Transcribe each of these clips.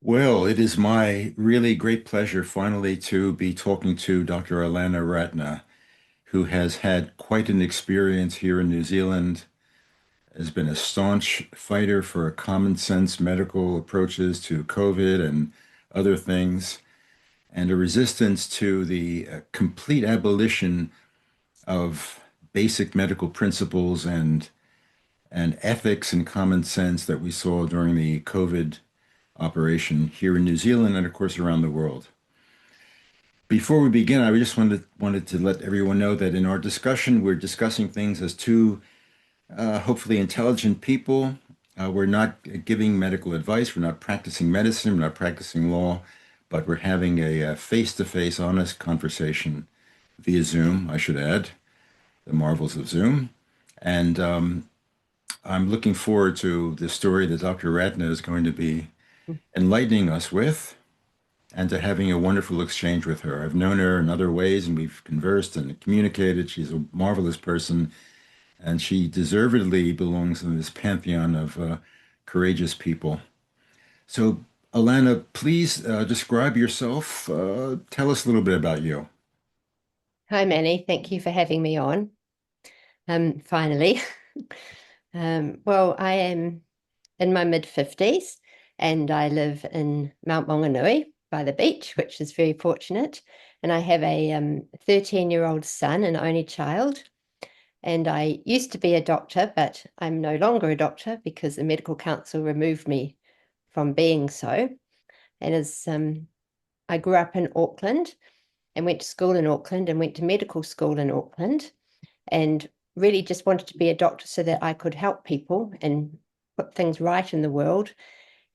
Well, it is my really great pleasure finally to be talking to Dr. Alanna Ratna, who has had quite an experience here in New Zealand, has been a staunch fighter for common sense medical approaches to COVID and other things, and a resistance to the complete abolition of basic medical principles and ethics and common sense that we saw during the COVID operation here in New Zealand and, of course, around the world. Before we begin, I just wanted to let everyone know that in our discussion, we're discussing things as two hopefully intelligent people. We're not giving medical advice. We're not practicing medicine. We're not practicing law, but we're having a face-to-face, honest conversation via Zoom, I should add, the marvels of Zoom. And I'm looking forward to the story that Dr. Ratna is going to be enlightening us with, and to having a wonderful exchange with her. I've known her in other ways and we've conversed and communicated. She's a marvelous person and she deservedly belongs in this pantheon of courageous people. So, Alanna, please describe yourself. Tell us a little bit about you. Hi, Manny. Thank you for having me on. Finally. Well, I am in my mid-50s and I live in Mount Maunganui by the beach, which is very fortunate. And I have a 13-year-old son, an only child. And I used to be a doctor, but I'm no longer a doctor because the medical council removed me from being so. And as I grew up in Auckland and went to school in Auckland and went to medical school in Auckland and really just wanted to be a doctor so that I could help people and put things right in the world.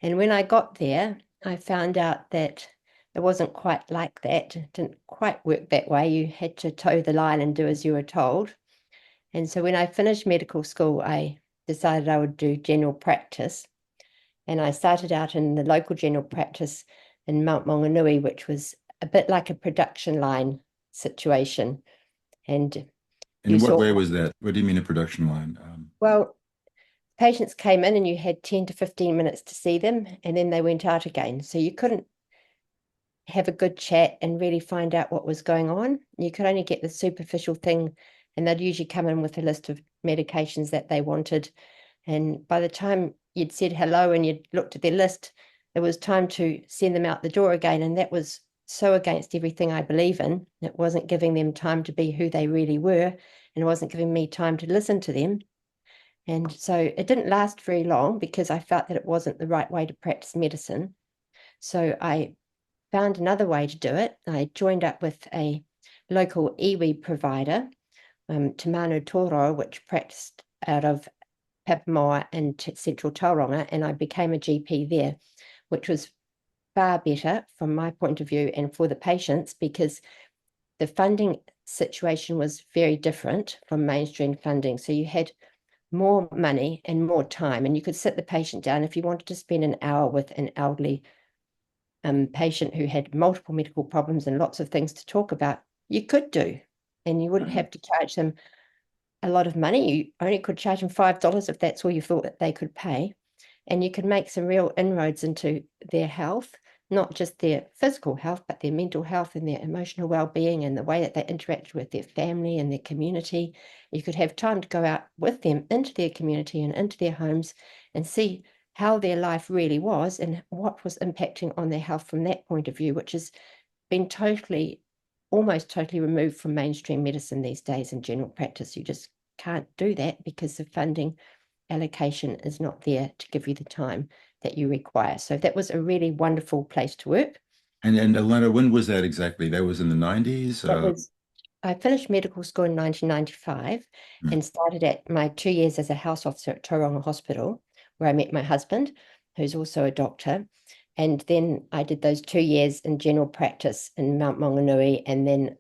And when I got there, I found out that it wasn't quite like that. It didn't quite work that way. You had to toe the line and do as you were told. And so when I finished medical school, I decided I would do general practice. And I started out in the local general practice in Mount Maunganui, which was a bit like a production line situation. And you In what saw, way was that? What do you mean a production line? well, patients came in and you had 10 to 15 minutes to see them, and then they went out again. So you couldn't have a good chat and really find out what was going on. You could only get the superficial thing, and they'd usually come in with a list of medications that they wanted. And by the time you'd said hello and you'd looked at their list, it was time to send them out the door again. And that was so against everything I believe in. It wasn't giving them time to be who they really were, and it wasn't giving me time to listen to them. And so it didn't last very long because I felt that it wasn't the right way to practice medicine. So I found another way to do it. I joined up with a local iwi provider, Te Manu Toro, which practiced out of Papamoa and Central Tauranga, and I became a GP there, which was far better from my point of view and for the patients because the funding situation was very different from mainstream funding. So you had more money and more time, and you could sit the patient down if you wanted to spend an hour with an elderly patient who had multiple medical problems and lots of things to talk about, you could do, and you wouldn't Mhm. have to charge them a lot of money. You only could charge them $5 if that's all you thought that they could pay. And you could make some real inroads into their health, not just their physical health, but their mental health and their emotional well-being and the way that they interact with their family and their community. You could have time to go out with them into their community and into their homes and see how their life really was and what was impacting on their health from that point of view, which has been totally, almost totally removed from mainstream medicine these days in general practice. You just can't do that because the funding allocation is not there to give you the time that you require. So that was a really wonderful place to work. And Atlanta, when was that exactly? That was in the 90s? That was, I finished medical school in 1995 Hmm. and started at my 2 years as a house officer at Tauranga Hospital, where I met my husband, who's also a doctor. And then I did those 2 years in general practice in Mount Maunganui. And then,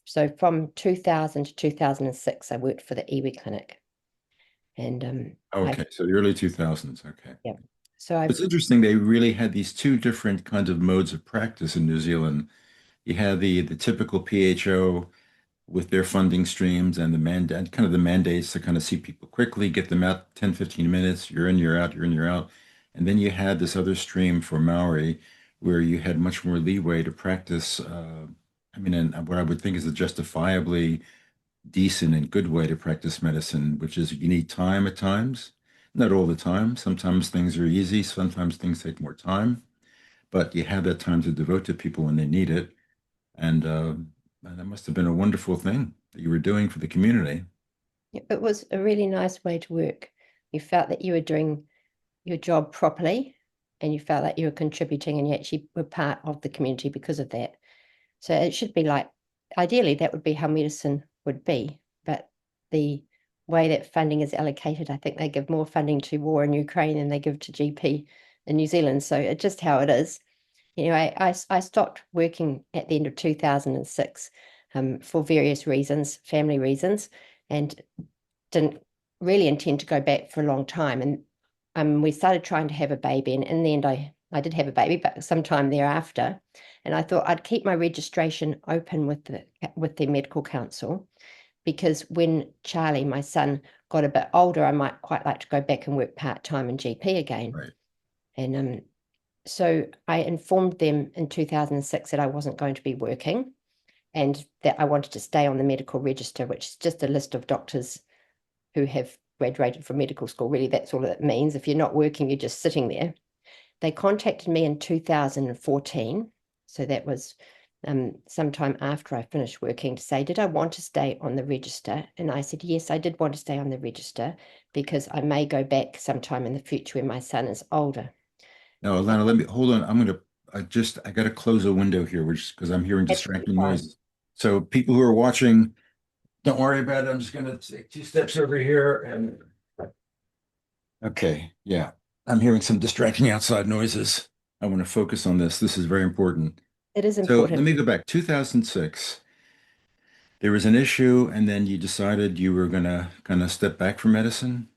so from 2000 to 2006, I worked for the iwi clinic. And I, Okay, so the early 2000s. Okay. yeah. So I It's interesting, they really had these two different kinds of modes of practice in New Zealand. You had the typical PHO with their funding streams and the mandate, kind of the mandates to kind of see people quickly, get them out 10, 15 minutes, you're in, you're out, you're in, you're out. And then you had this other stream for Maori where you had much more leeway to practice. I mean, and what I would think is a justifiably decent and good way to practice medicine, which is you need time at times, not all the time. Sometimes things are easy, sometimes things take more time, but you have that time to devote to people when they need it. And that must have been a wonderful thing that you were doing for the community. It was a really nice way to work. You felt that you were doing your job properly and you felt like you were contributing and you actually were part of the community because of that. So it should be like, ideally, that would be how medicine would be. But the way that funding is allocated, I think they give more funding to war in Ukraine than they give to GP in New Zealand. So it's just how it is. I stopped working at the end of 2006 for various reasons, family reasons, and didn't really intend to go back for a long time. And we started trying to have a baby, and in the end, I did have a baby, but sometime thereafter, and I thought I'd keep my registration open with the medical council because when Charlie, my son, got a bit older, I might quite like to go back and work part-time in GP again. Right. And so I informed them in 2006 that I wasn't going to be working and that I wanted to stay on the medical register, which is just a list of doctors who have graduated from medical school. Really, that's all it means. If you're not working, you're just sitting there. They contacted me in 2014. So that was sometime after I finished working to say, did I want to stay on the register? And I said, yes, I did want to stay on the register because I may go back sometime in the future when my son is older. Now, Alana, let me hold on. I got to close a window here, which because I'm hearing Absolutely distracting fine. noises. So people who are watching, don't worry about it. I'm just going to take two steps over here and okay, yeah. I'm hearing some distracting outside noises. I want to focus on this. This is very important. It is So let important. me go back. 2006, there was an issue, and then you decided you were gonna kind of step back from medicine.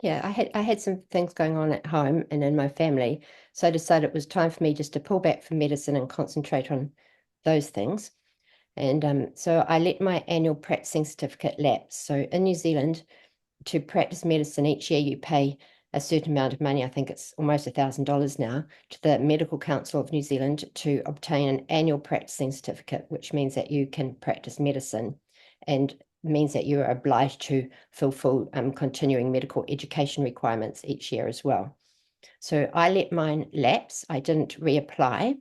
Yeah, I had some things going on at home and in my family, so I decided it was time for me just to pull back from medicine and concentrate on those things. And so I let my annual practicing certificate lapse. So in New Zealand, to practice medicine each year, you pay a certain amount of money. I think it's almost $1,000 now to the Medical Council of New Zealand to obtain an annual practicing certificate, which means that you can practice medicine and means that you are obliged to fulfill continuing medical education requirements each year as well. So I let mine lapse. I didn't reapply.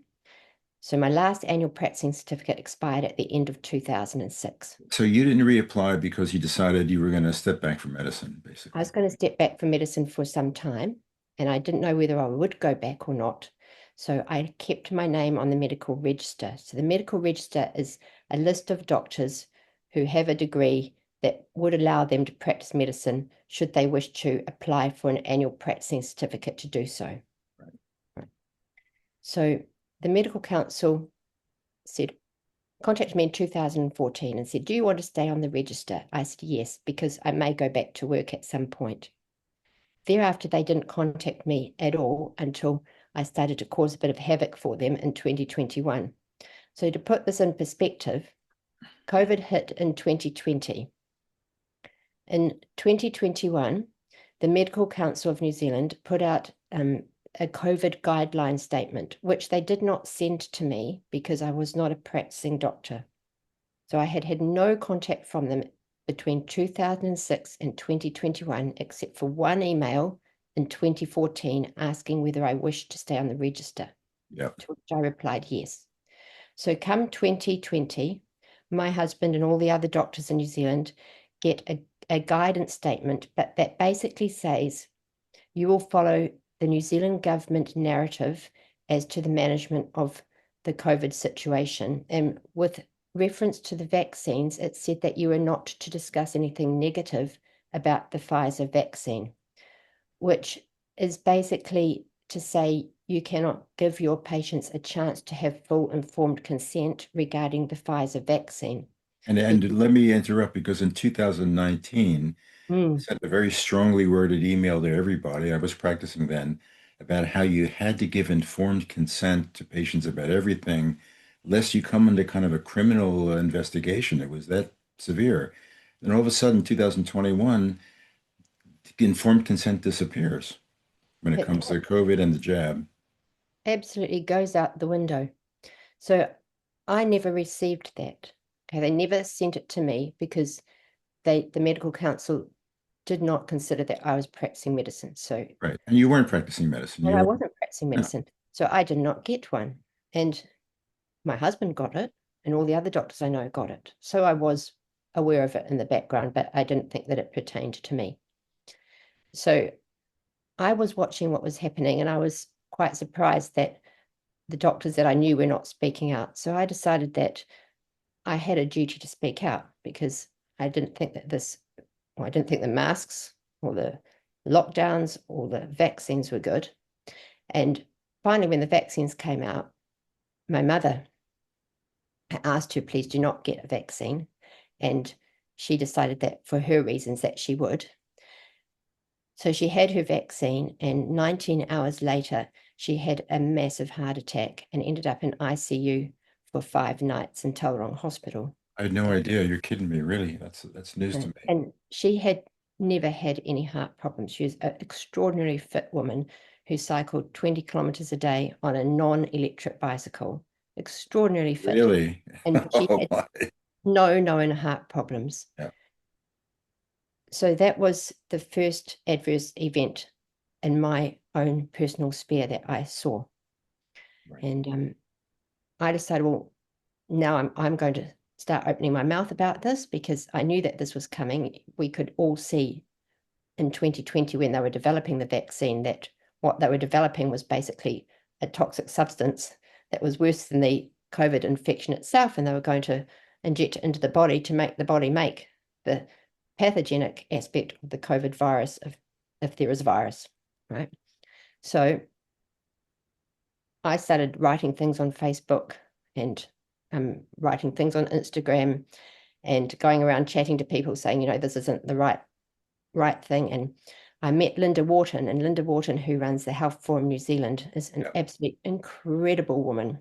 So my last annual practicing certificate expired at the end of 2006. So you didn't reapply because you decided you were going to step back from medicine, I was basically. going to step back from medicine for some time, and I didn't know whether I would go back or not. So I kept my name on the medical register. So the medical register is a list of doctors who have a degree that would allow them to practice medicine should they wish to apply for an annual practicing certificate to do so. Right. So the medical council said, contacted me in 2014 and said, do you want to stay on the register? I said, yes, because I may go back to work at some point. Thereafter, they didn't contact me at all until I started to cause a bit of havoc for them in 2021. So to put this in perspective, COVID hit in 2020. In 2021, the Medical Council of New Zealand put out a COVID guideline statement, which they did not send to me because I was not a practicing doctor. So I had had no contact from them between 2006 and 2021, except for one email in 2014 asking whether I wished to stay on the register, Yep. to which I replied yes. So come 2020, my husband and all the other doctors in New Zealand get a guidance statement, but that basically says you will follow the New Zealand government narrative as to the management of the COVID situation. And with reference to the vaccines, it said that you are not to discuss anything negative about the Pfizer vaccine, which is basically to say you cannot give your patients a chance to have full informed consent regarding the Pfizer vaccine. And let me interrupt because in 2019, you Mm, sent a very strongly worded email to everybody. I was practicing then about how you had to give informed consent to patients about everything, lest you come into kind of a criminal investigation. It was that severe. And all of a sudden, 2021, informed consent disappears. when it It comes to COVID and the jab. absolutely goes out the window. So I never received that. Okay, they never sent it to me because the medical council did not consider that I was practicing medicine. So, Right. And you weren't practicing medicine. and You I were, wasn't practicing no. medicine. So I did not get one. And my husband got it, and all the other doctors I know got it. So I was aware of it in the background, but I didn't think that it pertained to me. So I was watching what was happening, and I was quite surprised that the doctors that I knew were not speaking out. So I decided that I had a duty to speak out because I didn't think that I didn't think the masks or the lockdowns or the vaccines were good. And finally, when the vaccines came out, my mother asked her, please do not get a vaccine. And she decided that for her reasons that she would. So she had her vaccine, and 19 hours later, she had a massive heart attack and ended up in ICU for 5 nights in Tauranga Hospital. I had no idea. You're kidding me, really. That's news to me. And she had never had any heart problems. She was an extraordinarily fit woman who cycled 20 kilometers a day on a non-electric bicycle, extraordinarily fit. Really? And she Oh had my. no known heart problems. Yeah, So that was the first adverse event in my own personal sphere that I saw. right. And I decided, well, now I'm going to start opening my mouth about this because I knew that this was coming. We could all see in 2020 when they were developing the vaccine that what they were developing was basically a toxic substance that was worse than the COVID infection itself, and they were going to inject it into the body to make the body make the pathogenic aspect of the COVID virus if there is a virus, right? So I started writing things on Facebook and writing things on Instagram and going around chatting to people saying, this isn't the right thing. And I met Linda Wharton, and Linda Wharton, who runs the Health Forum New Zealand, is an Yeah. absolutely incredible woman,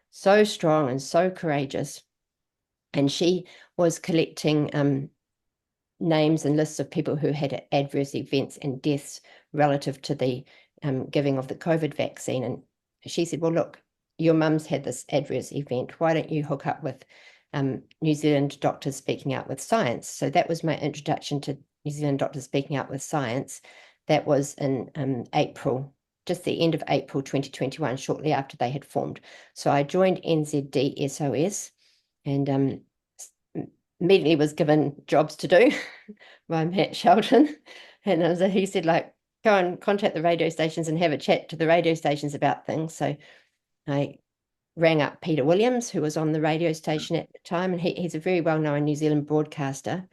so strong and so courageous. And she was collecting names and lists of people who had adverse events and deaths relative to the giving of the COVID vaccine. And she said, well, look, your mum's had this adverse event. Why don't you hook up with New Zealand Doctors Speaking Out with Science? So that was my introduction to New Zealand Doctors Speaking Out with Science. That was in April, just the end of April 2021, shortly after they had formed. So I joined NZD SOS and immediately was given jobs to do by Matt Shelton. And so he said, like, go and contact the radio stations and have a chat to the radio stations about things. So I rang up Peter Williams, who was on the radio station at the time, and he's a very well-known New Zealand broadcaster.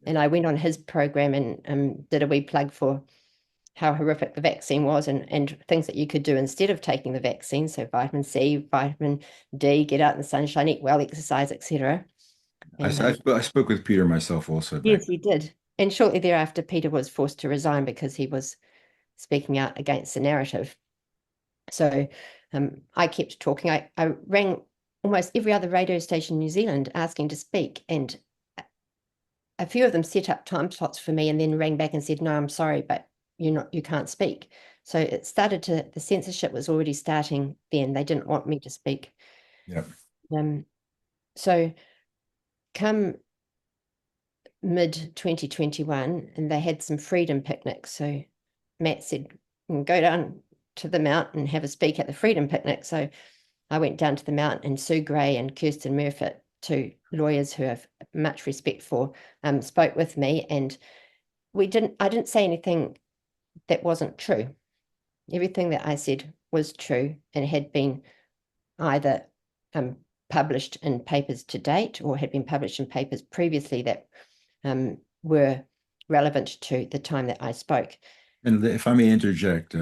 And I went on his program and did a wee plug for how horrific the vaccine was and things that you could do instead of taking the vaccine. So vitamin C, vitamin D, get out in the sunshine, eat well, exercise, etc. And I spoke with Peter myself also back. yes, you did. And shortly thereafter, Peter was forced to resign because he was speaking out against the narrative. So I kept talking. I rang almost every other radio station in New Zealand asking to speak, and a few of them set up time slots for me and then rang back and said, no, I'm sorry, but you can't speak. So it started the censorship was already starting then. They didn't want me to speak. Yeah. So come mid 2021, and they had some freedom picnics. So Matt said, go down to the Mount and have a speak at the freedom picnic. So I went down to the Mount, and Sue Gray and Kirsten Murfitt, two lawyers who I have much respect for, spoke with me, and I didn't say anything that wasn't true. Everything that I said was true and had been either published in papers to date or had been published in papers previously that were relevant to the time that I spoke. And if I may interject,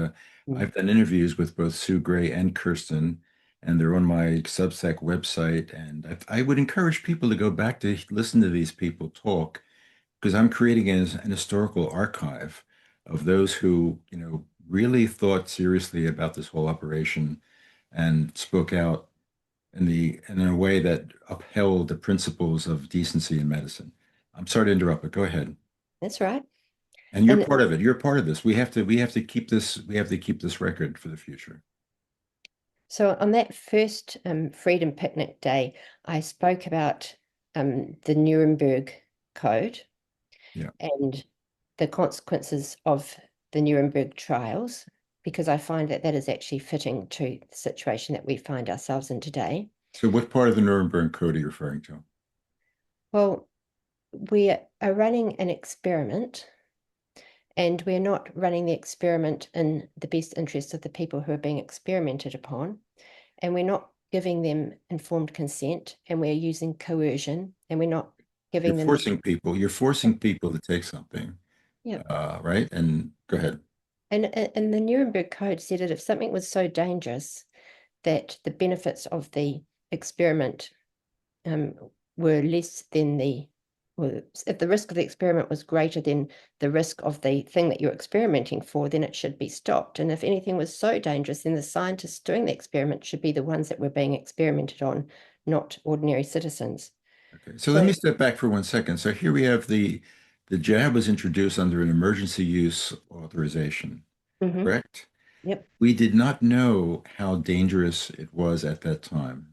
Mm. I've done interviews with both Sue Gray and Kirsten, and they're on my Substack website. And I would encourage people to go back to listen to these people talk, because I'm creating an historical archive of those who, really thought seriously about this whole operation and spoke out in a way that upheld the principles of decency in medicine. I'm sorry to interrupt, but go ahead. That's right. And you're And part of it. You're part of this. We have to keep this record for the future. so on that first Freedom Picnic Day, I spoke about the Nuremberg Code Yeah. and the consequences of the Nuremberg trials, because I find that that is actually fitting to the situation that we find ourselves in today. So what part of the Nuremberg Code are you referring to? Well, we are running an experiment, and we're not running the experiment in the best interest of the people who are being experimented upon, and we're not giving them informed consent, and we're using coercion, and we're not You're giving them the forcing people, you're forcing people to take something, yeah. right? And go ahead. And the Nuremberg Code said that if something was so dangerous that the benefits of the experiment um, were less than if the risk of the experiment was greater than the risk of the thing that you're experimenting for, then it should be stopped. And if anything was so dangerous, then the scientists doing the experiment should be the ones that were being experimented on, not ordinary citizens. Okay, so let So, me step back for 1 second. So here we have the jab was introduced under an emergency use authorization, mhm, correct? yep. We did not know how dangerous it was at that time.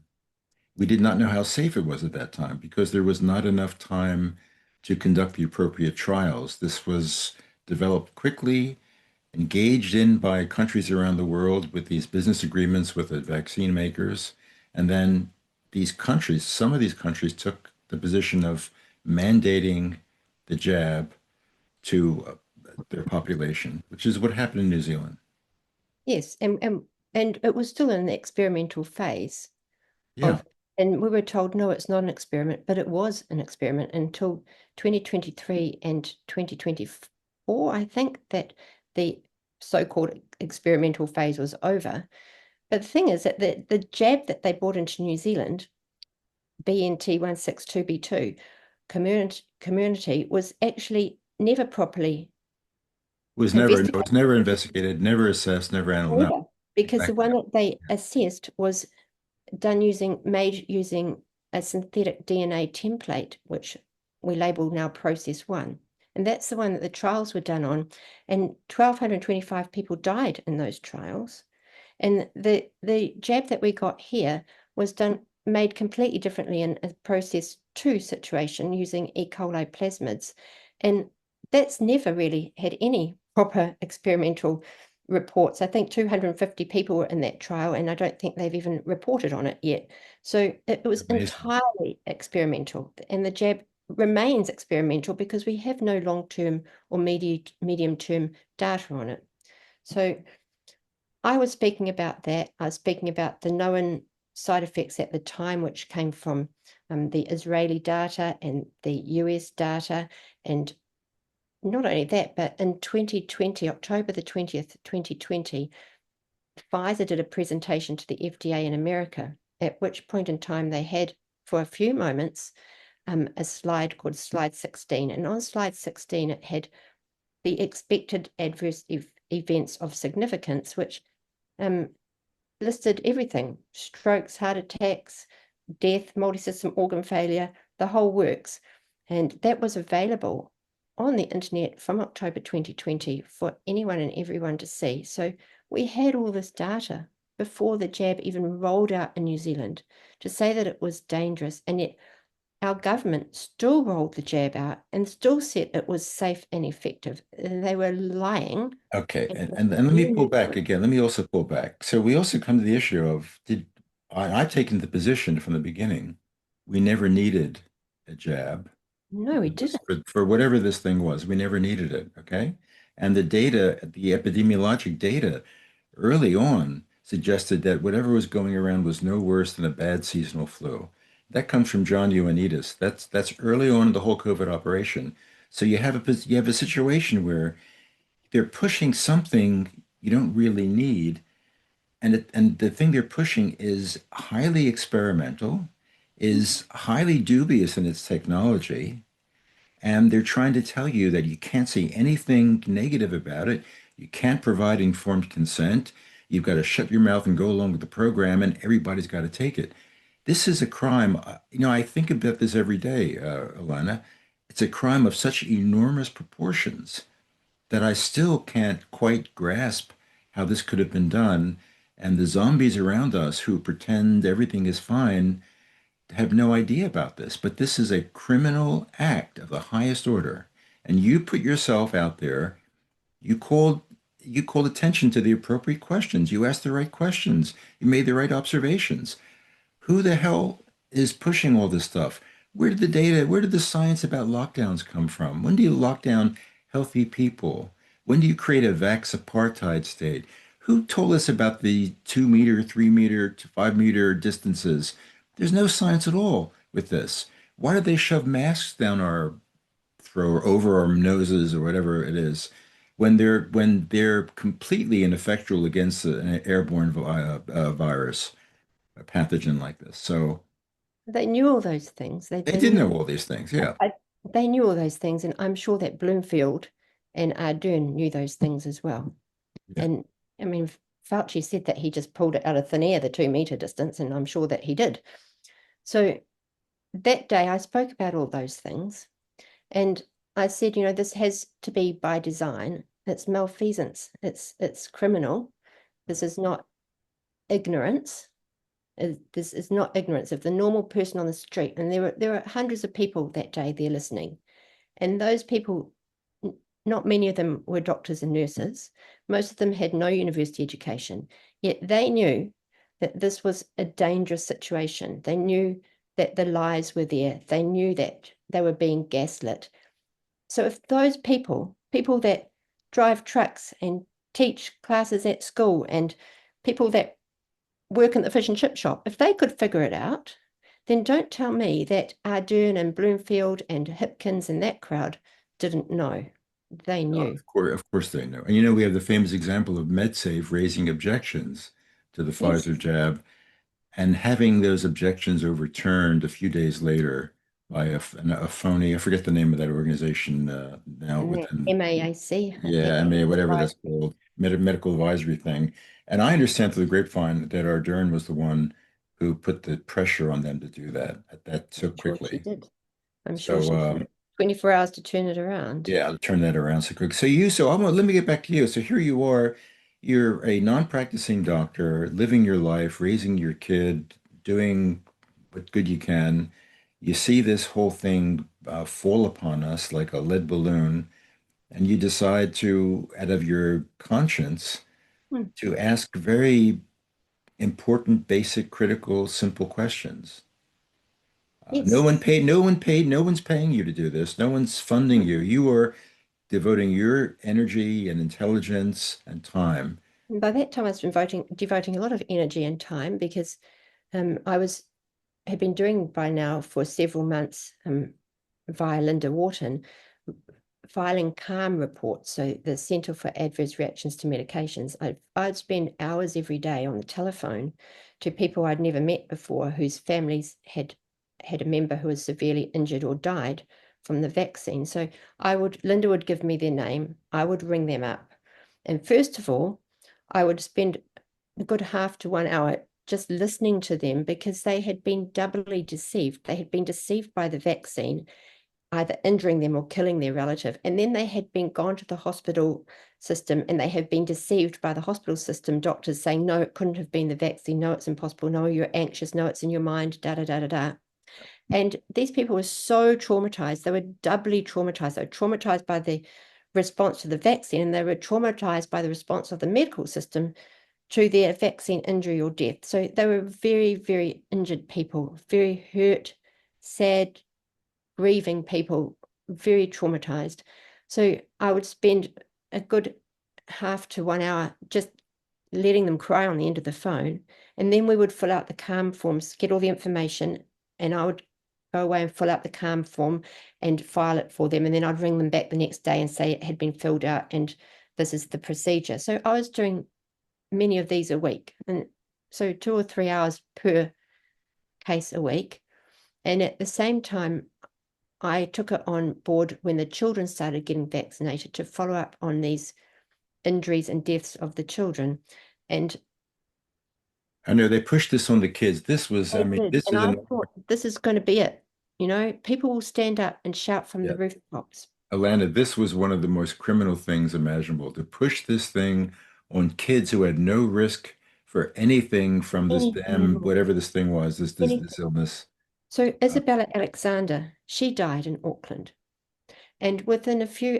We did not know how safe it was at that time because there was not enough time to conduct the appropriate trials. This was developed quickly, engaged in by countries around the world with these business agreements with the vaccine makers. And then some of these countries took the position of mandating the jab to their population, which is what happened in New Zealand. Yes, and it was still in the experimental phase Yeah. of, and we were told, no, it's not an experiment, but it was an experiment until 2023 and 2024, I think, that the so-called experimental phase was over. But the thing is that the jab that they brought into New Zealand, BNT162b2, community, was actually never properly Was never, no, investigated. it's never investigated, never assessed, never analyzed. No, Never. Because the exactly. one that they Yeah. assessed was made using a synthetic DNA template, which we label now process one. And that's the one that the trials were done on. And 1,225 people died in those trials. And the jab that we got here was made completely differently in a process two situation using E. coli plasmids. And that's never really had any proper experimental reports. I think 250 people were in that trial, and I don't think they've even reported on it yet. So it was Amazing. entirely experimental, and the jab remains experimental because we have no long-term or medium-term data on it. So I was speaking about that. I was speaking about the known side effects at the time, which came from the Israeli data and the US data. And not only that, but in 2020, October the 20th, 2020, Pfizer did a presentation to the FDA in America, at which point in time they had, for a few moments, a slide called slide 16. And on slide 16, it had the expected adverse events of significance, which um, listed everything: strokes, heart attacks, death, multi-system organ failure, the whole works. And that was available on the internet from October 2020 for anyone and everyone to see. So we had all this data before the jab even rolled out in New Zealand to say that it was dangerous. And yet our government still rolled the jab out and still said it was safe and effective. They were lying. Okay, And and let me pull back again. Let me also pull back. So we also come to the issue of I've taken the position from the beginning. We never needed a jab. no, we didn't. For whatever this thing was. We never needed it. Okay. And the data, the epidemiologic data early on suggested that whatever was going around was no worse than a bad seasonal flu. That comes from John Ioannidis. That's early on in the whole COVID operation. So you have a situation where they're pushing something you don't really need, and the thing they're pushing is highly experimental, is highly dubious in its technology, and they're trying to tell you that you can't say anything negative about it. You can't provide informed consent. You've got to shut your mouth and go along with the program, and everybody's got to take it. This is a crime. I think about this every day, Alanna. It's a crime of such enormous proportions that I still can't quite grasp how this could have been done. And the zombies around us who pretend everything is fine have no idea about this. But this is a criminal act of the highest order. And you put yourself out there. You called you called attention to the appropriate questions. You asked the right questions. You made the right observations. Who the hell is pushing all this stuff? Where did the data, where did the science about lockdowns come from? When do you lock down healthy people? When do you create a vax apartheid state? Who told us about the 2 meter, 3 meter to 5 meter distances? There's no science at all with this. Why do they shove masks down our throat or over our noses or whatever it is when they're completely ineffectual against an airborne virus, a pathogen like this? So They knew all those things. they They did knew know all these things. Yeah. I, they knew all those things, and I'm sure that Bloomfield and Ardern knew those things as well. Yeah. And I mean, Fauci said that he just pulled it out of thin air, the 2 meter distance, and I'm sure that he did. So that day I spoke about all those things, and I said, this has to be by design. It's malfeasance. It's criminal. This is not ignorance. This is not ignorance of the normal person on the street. And there were hundreds of people that day there listening. And those people, not many of them were doctors and nurses. Most of them had no university education. Yet they knew that this was a dangerous situation. They knew that the lies were there. They knew that they were being gaslit. So if those people that drive trucks and teach classes at school and people that work in the fish and chip shop, if they could figure it out, then don't tell me that Ardern and Bloomfield and Hipkins and that crowd didn't know. They knew. Of course they know. And we have the famous example of MedSafe raising objections to the Yes, Pfizer jab and having those objections overturned a few days later by a phony, I forget the name of that organization now and the within, MAAC, I yeah, think. I mean, whatever that's called, medical advisory thing. And I understand through the grapevine that Ardern was the one who put the pressure on them to do that so I'm sure she quickly. did. I'm sure So she did. 24 hours to turn it around. yeah, I'll turn that around so quick. Let me get back to you. So here you are, you're a non-practicing doctor, living your life, raising your kid, doing what good you can. You see this whole thing fall upon us like a lead balloon, and you decide to, out of your conscience, Hmm. to ask very important, basic, critical, simple questions. Yes. No one's paying you to do this. No one's funding Hmm. you. You are devoting your energy and intelligence and time. And by that time, I was devoting a lot of energy and time because I had been doing by now for several months via Linda Wharton, filing CALM reports, so the Centre for Adverse Reactions to Medications. I'd spend hours every day on the telephone to people I'd never met before whose families had a member who was severely injured or died from the vaccine. So Linda would give me their name, I would ring them up. And first of all, I would spend a good half to 1 hour just listening to them because they had been doubly deceived. They had been deceived by the vaccine, either injuring them or killing their relative. And then they had been gone to the hospital system and they had been deceived by the hospital system, doctors saying, no, it couldn't have been the vaccine. No, it's impossible. No, you're anxious. No, it's in your mind, da, da, da, da, da. And these people were so traumatized. They were doubly traumatized. They were traumatized by the response to the vaccine and they were traumatized by the response of the medical system to their vaccine injury or death. So they were very, very injured people, very hurt, sad, grieving people, very traumatized. So I would spend a good half to 1 hour just letting them cry on the end of the phone. And then we would fill out the CALM forms, get all the information, and I would go away and fill out the CALM form and file it for them. And then I'd ring them back the next day and say it had been filled out and this is the procedure. So I was doing many of these a week. And so 2 or 3 hours per case a week. And at the same time, I took it on board when the children started getting vaccinated to follow up on these injuries and deaths of the children. And I know they pushed this on the kids. This was, I they mean, did. this And is I an thought this is going to be it. People will stand up and shout from yeah. the rooftops. Alanna, this was one of the most criminal things imaginable to push this thing on kids who had no risk for anything from this Anything at damn all. whatever this thing was, this Anything. illness. So Uh, Isabella Alexander, she died in Auckland. And within a few,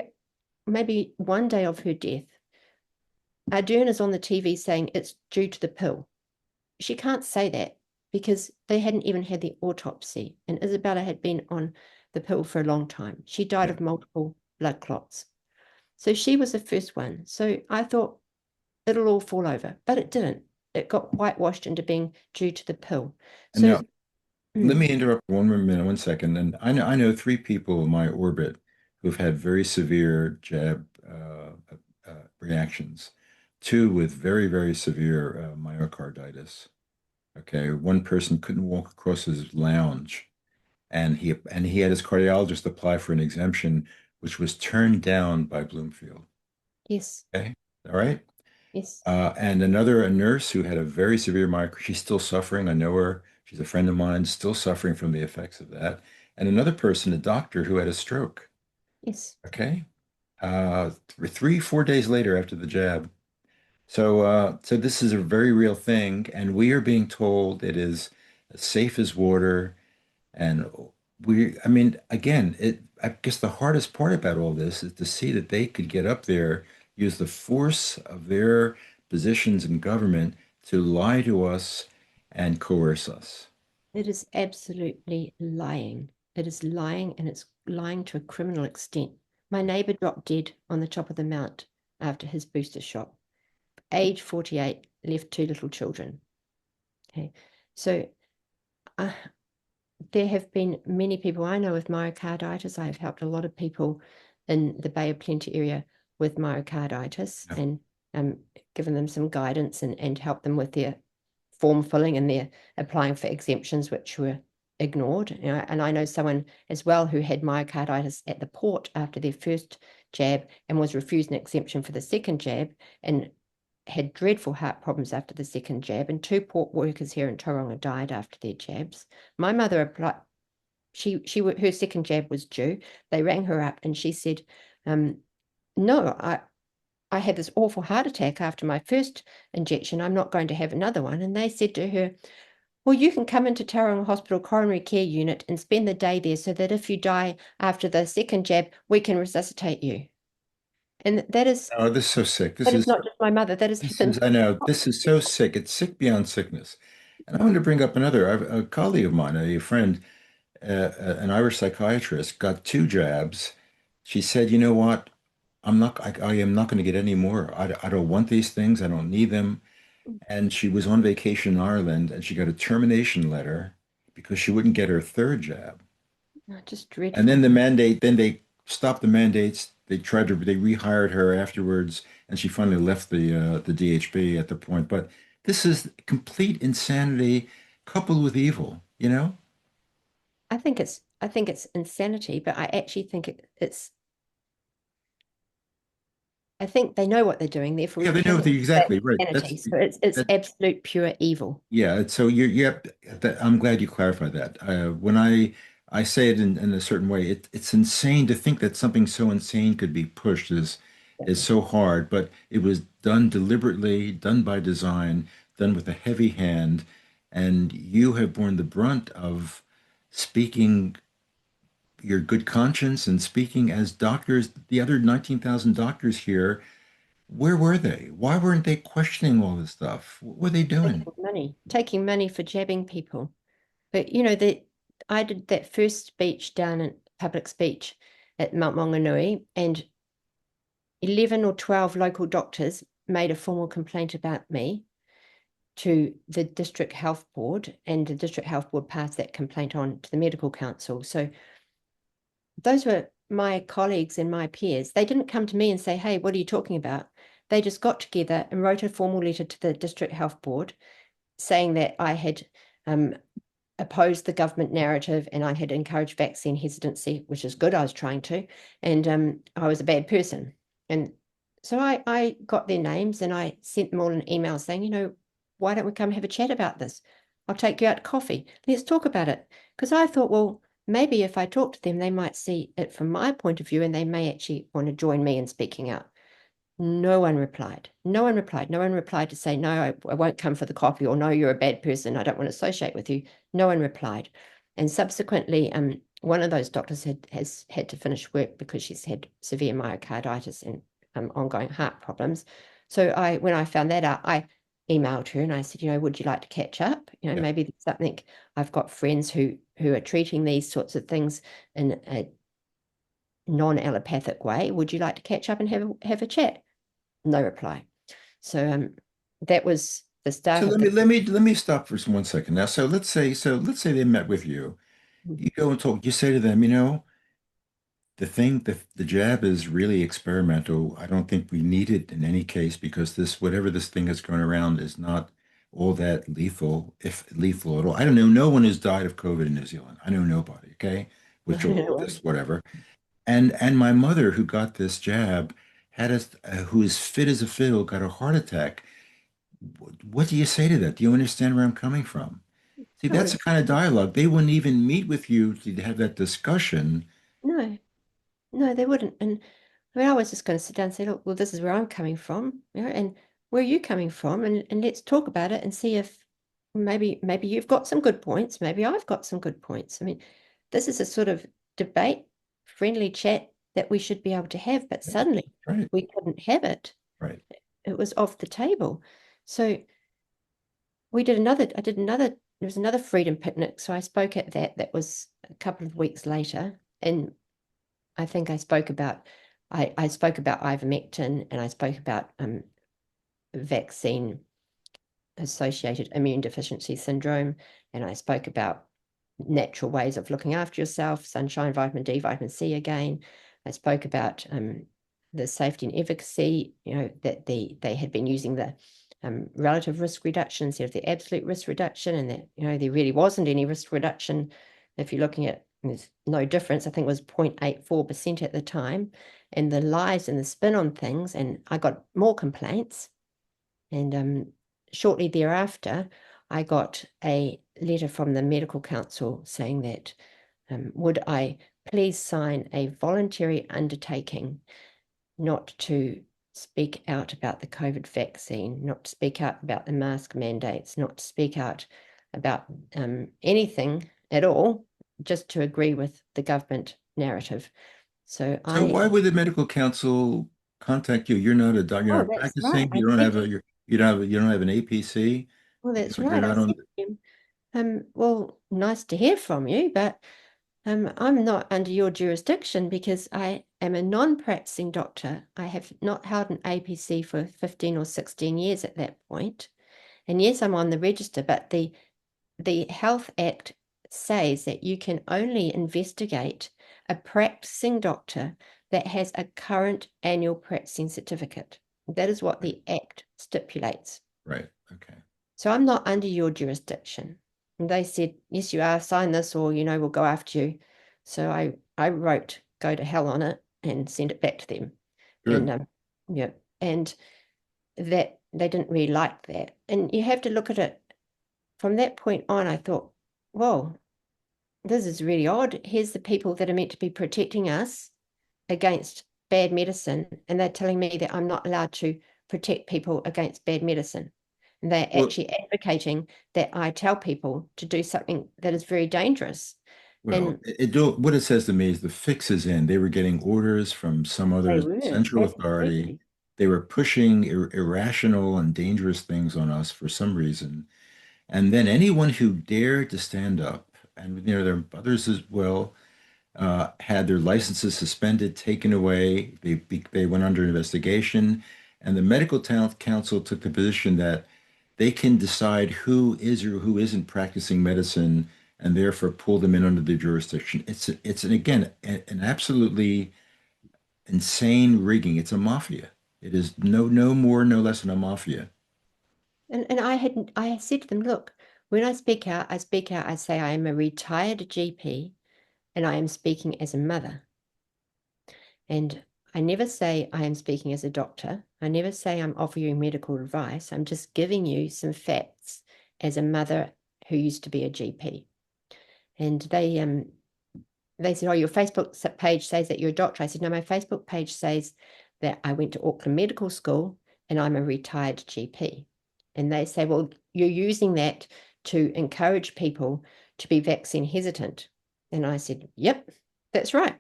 maybe one day of her death, Ardern is on the TV saying it's due to the pill. She can't say that because they hadn't even had the autopsy. And Isabella had been on the pill for a long time. She died yeah. of multiple blood clots. So she was the first one. So I thought it'll all fall over, but it didn't. It got whitewashed into being due to the pill. And So now let mm, me interrupt one more minute, 1 second. And I know three people in my orbit who've had very severe jab reactions, two with very, very severe myocarditis. Okay, one person couldn't walk across his lounge, and he had his cardiologist apply for an exemption, which was turned down by Bloomfield. yes, Okay, all right. yes, And a nurse who had a very severe migraine. She's still suffering. I know her. She's a friend of mine, still suffering from the effects of that. And another person, a doctor who had a stroke. yes. Okay. 4 days later after the jab. So this is a very real thing, and we are being told it is as safe as water. And I mean, again, I guess the hardest part about all this is to see that they could get up there, use the force of their positions in government to lie to us and coerce us. It is absolutely lying. It is lying, and it's lying to a criminal extent. My neighbor dropped dead on the top of the mount after his booster shot. Age 48, left two little children. Okay. So uh, there have been many people I know with myocarditis. I have helped a lot of people in the Bay of Plenty area with myocarditis Yeah. and given them some guidance and helped them with their form filling and their applying for exemptions, which were ignored. You know, and I know someone as well who had myocarditis at the port after their first jab and was refused an exemption for the second jab and had dreadful heart problems after the second jab, and two port workers here in Tauranga died after their jabs. My mother applied. Her second jab was due. They rang her up, and she said, "No, I had this awful heart attack after my first injection. I'm not going to have another one." And they said to her, "Well, you can come into Tauranga Hospital Coronary Care Unit and spend the day there, so that if you die after the second jab, we can resuscitate you." And Oh, this is so sick. that is not just my mother. That has happened. I know, this is so sick. It's sick beyond sickness. And I want to bring up a colleague of mine, a friend, an Irish psychiatrist, got two jabs. She said, you know what? I am not going to get any more. I don't want these things. I don't need them. And she was on vacation in Ireland and she got a termination letter because she wouldn't get her third jab. Just And then dreadful. then they stopped the mandates. They rehired her afterwards, and she finally left the DHB at the point. But this is complete insanity coupled with evil, you know? I think it's insanity, but I actually think I think they know what they're doing, therefore Yeah, you they know cannot the say exactly right. insanity. So it's That, absolute pure evil. yeah. So yep. I'm glad you clarified that. When I say it in a certain way, it's insane to think that something so insane could be pushed is so hard, but it was done deliberately, done by design, done with a heavy hand, and you have borne the brunt of speaking your good conscience and speaking as doctors. The other 19,000 doctors here, where were they? Why weren't they questioning all this stuff? What were they doing? Taking money for jabbing people. But you know that I did that first speech down in public speech at Mount Maunganui, and 11 or 12 local doctors made a formal complaint about me to the district health board, and the district health board passed that complaint on to the medical council. So those were my colleagues and my peers. They didn't come to me and say, "Hey, what are you talking about?" They just got together and wrote a formal letter to the district health board saying that I had opposed the government narrative and I had encouraged vaccine hesitancy, which is good. I was trying to, and I was a bad person. And so I got their names and I sent them all an email saying, why don't we come have a chat about this? I'll take you out to coffee. Let's talk about it. Because I thought, well, maybe if I talk to them, they might see it from my point of view and they may actually want to join me in speaking out. No one replied. No one replied. No one replied to say, no, I won't come for the coffee, or no, you're a bad person. I don't want to associate with you. No one replied. And subsequently, one of those doctors has had to finish work because she's had severe myocarditis and ongoing heart problems. So when I found that out, I emailed her and I said, would you like to catch up? Yeah. Maybe there's something. I've got friends who are treating these sorts of things in a non-allopathic way. Would you like to catch up and have a chat? No reply. So that was the So start of let me stop for 1 second now. So let's say they met with you. You go and talk. You say to them, the jab is really experimental. I don't think we need it in any case because whatever this thing that's going around is not all that lethal, if lethal at all. I don't know. No one has died of COVID in New Zealand. I know nobody. Okay, with this whatever. And my mother, who got this jab, who is fit as a fiddle, got a heart attack. What do you say to that? Do you understand where I'm coming from? See, I would that's the have kind of dialogue. They wouldn't even meet with you to have that discussion. no, no, they wouldn't. And I was just going to sit down and say, look, well, this is where I'm coming from, and where are you coming from, and let's talk about it and see if maybe you've got some good points, maybe I've got some good points. I mean, this is a sort of debate, friendly chat that we should be able to have, but Yeah, suddenly right, we couldn't have it. right. It was off the table. So there was another freedom picnic. So I spoke at that. That was a couple of weeks later. And I think I spoke about ivermectin and I spoke about vaccine associated immune deficiency syndrome. And I spoke about natural ways of looking after yourself, sunshine, vitamin D, vitamin C again. I spoke about the safety and efficacy, that they had been using the relative risk reduction instead of the absolute risk reduction, and that, there really wasn't any risk reduction. If you're looking at, there's no difference. I think it was 0.84% at the time. And the lies and the spin on things, and I got more complaints. And shortly thereafter, I got a letter from the medical council saying that would I please sign a voluntary undertaking not to speak out about the COVID vaccine, not to speak out about the mask mandates, not to speak out about anything at all, just to agree with the government narrative. So So why would the medical council contact you? You're not a doctor, you're oh, not that's right. practicing, you don't have you don't have an APC, Well, that's you're right. I not said on. to him, well, nice to hear from you, but I'm not under your jurisdiction because I am a non-practicing doctor. I have not held an APC for 15 or 16 years at that point. And yes, I'm on the register, but the Health Act says that you can only investigate a practicing doctor that has a current annual practicing certificate. That is what Right, the Act stipulates. right, okay. So I'm not under your jurisdiction. And they said, yes, you are, sign this or, we'll go after you. So I wrote, go to hell on it and sent it back to them. And Good. yeah, and that they didn't really like that. And you have to look at it from that point on. I thought, whoa, this is really odd. Here's the people that are meant to be protecting us against bad medicine, and they're telling me that I'm not allowed to protect people against bad medicine. And they're Well, actually advocating that I tell people to do something that is very dangerous. well, And what it says to me is the fix is in. They were getting orders from some they other were, central authority. absolutely. They were pushing irrational and dangerous things on us for some reason. And then anyone who dared to stand up, and there are others as well, had their licenses suspended, taken away. They went under investigation, and the medical talent council took the position that they can decide who is or who isn't practicing medicine, and therefore pull them in under the jurisdiction. It's an absolutely insane rigging. It's a mafia. It is no more, no less than a mafia. And I said to them, look, when I speak out, I say I am a retired GP and I am speaking as a mother. And I never say I am speaking as a doctor. I never say I'm offering you medical advice. I'm just giving you some facts as a mother who used to be a GP. And they said, oh, your Facebook page says that you're a doctor. I said, no, my Facebook page says that I went to Auckland Medical School and I'm a retired GP. And they say, well, you're using that to encourage people to be vaccine hesitant. And I said, yep, that's right.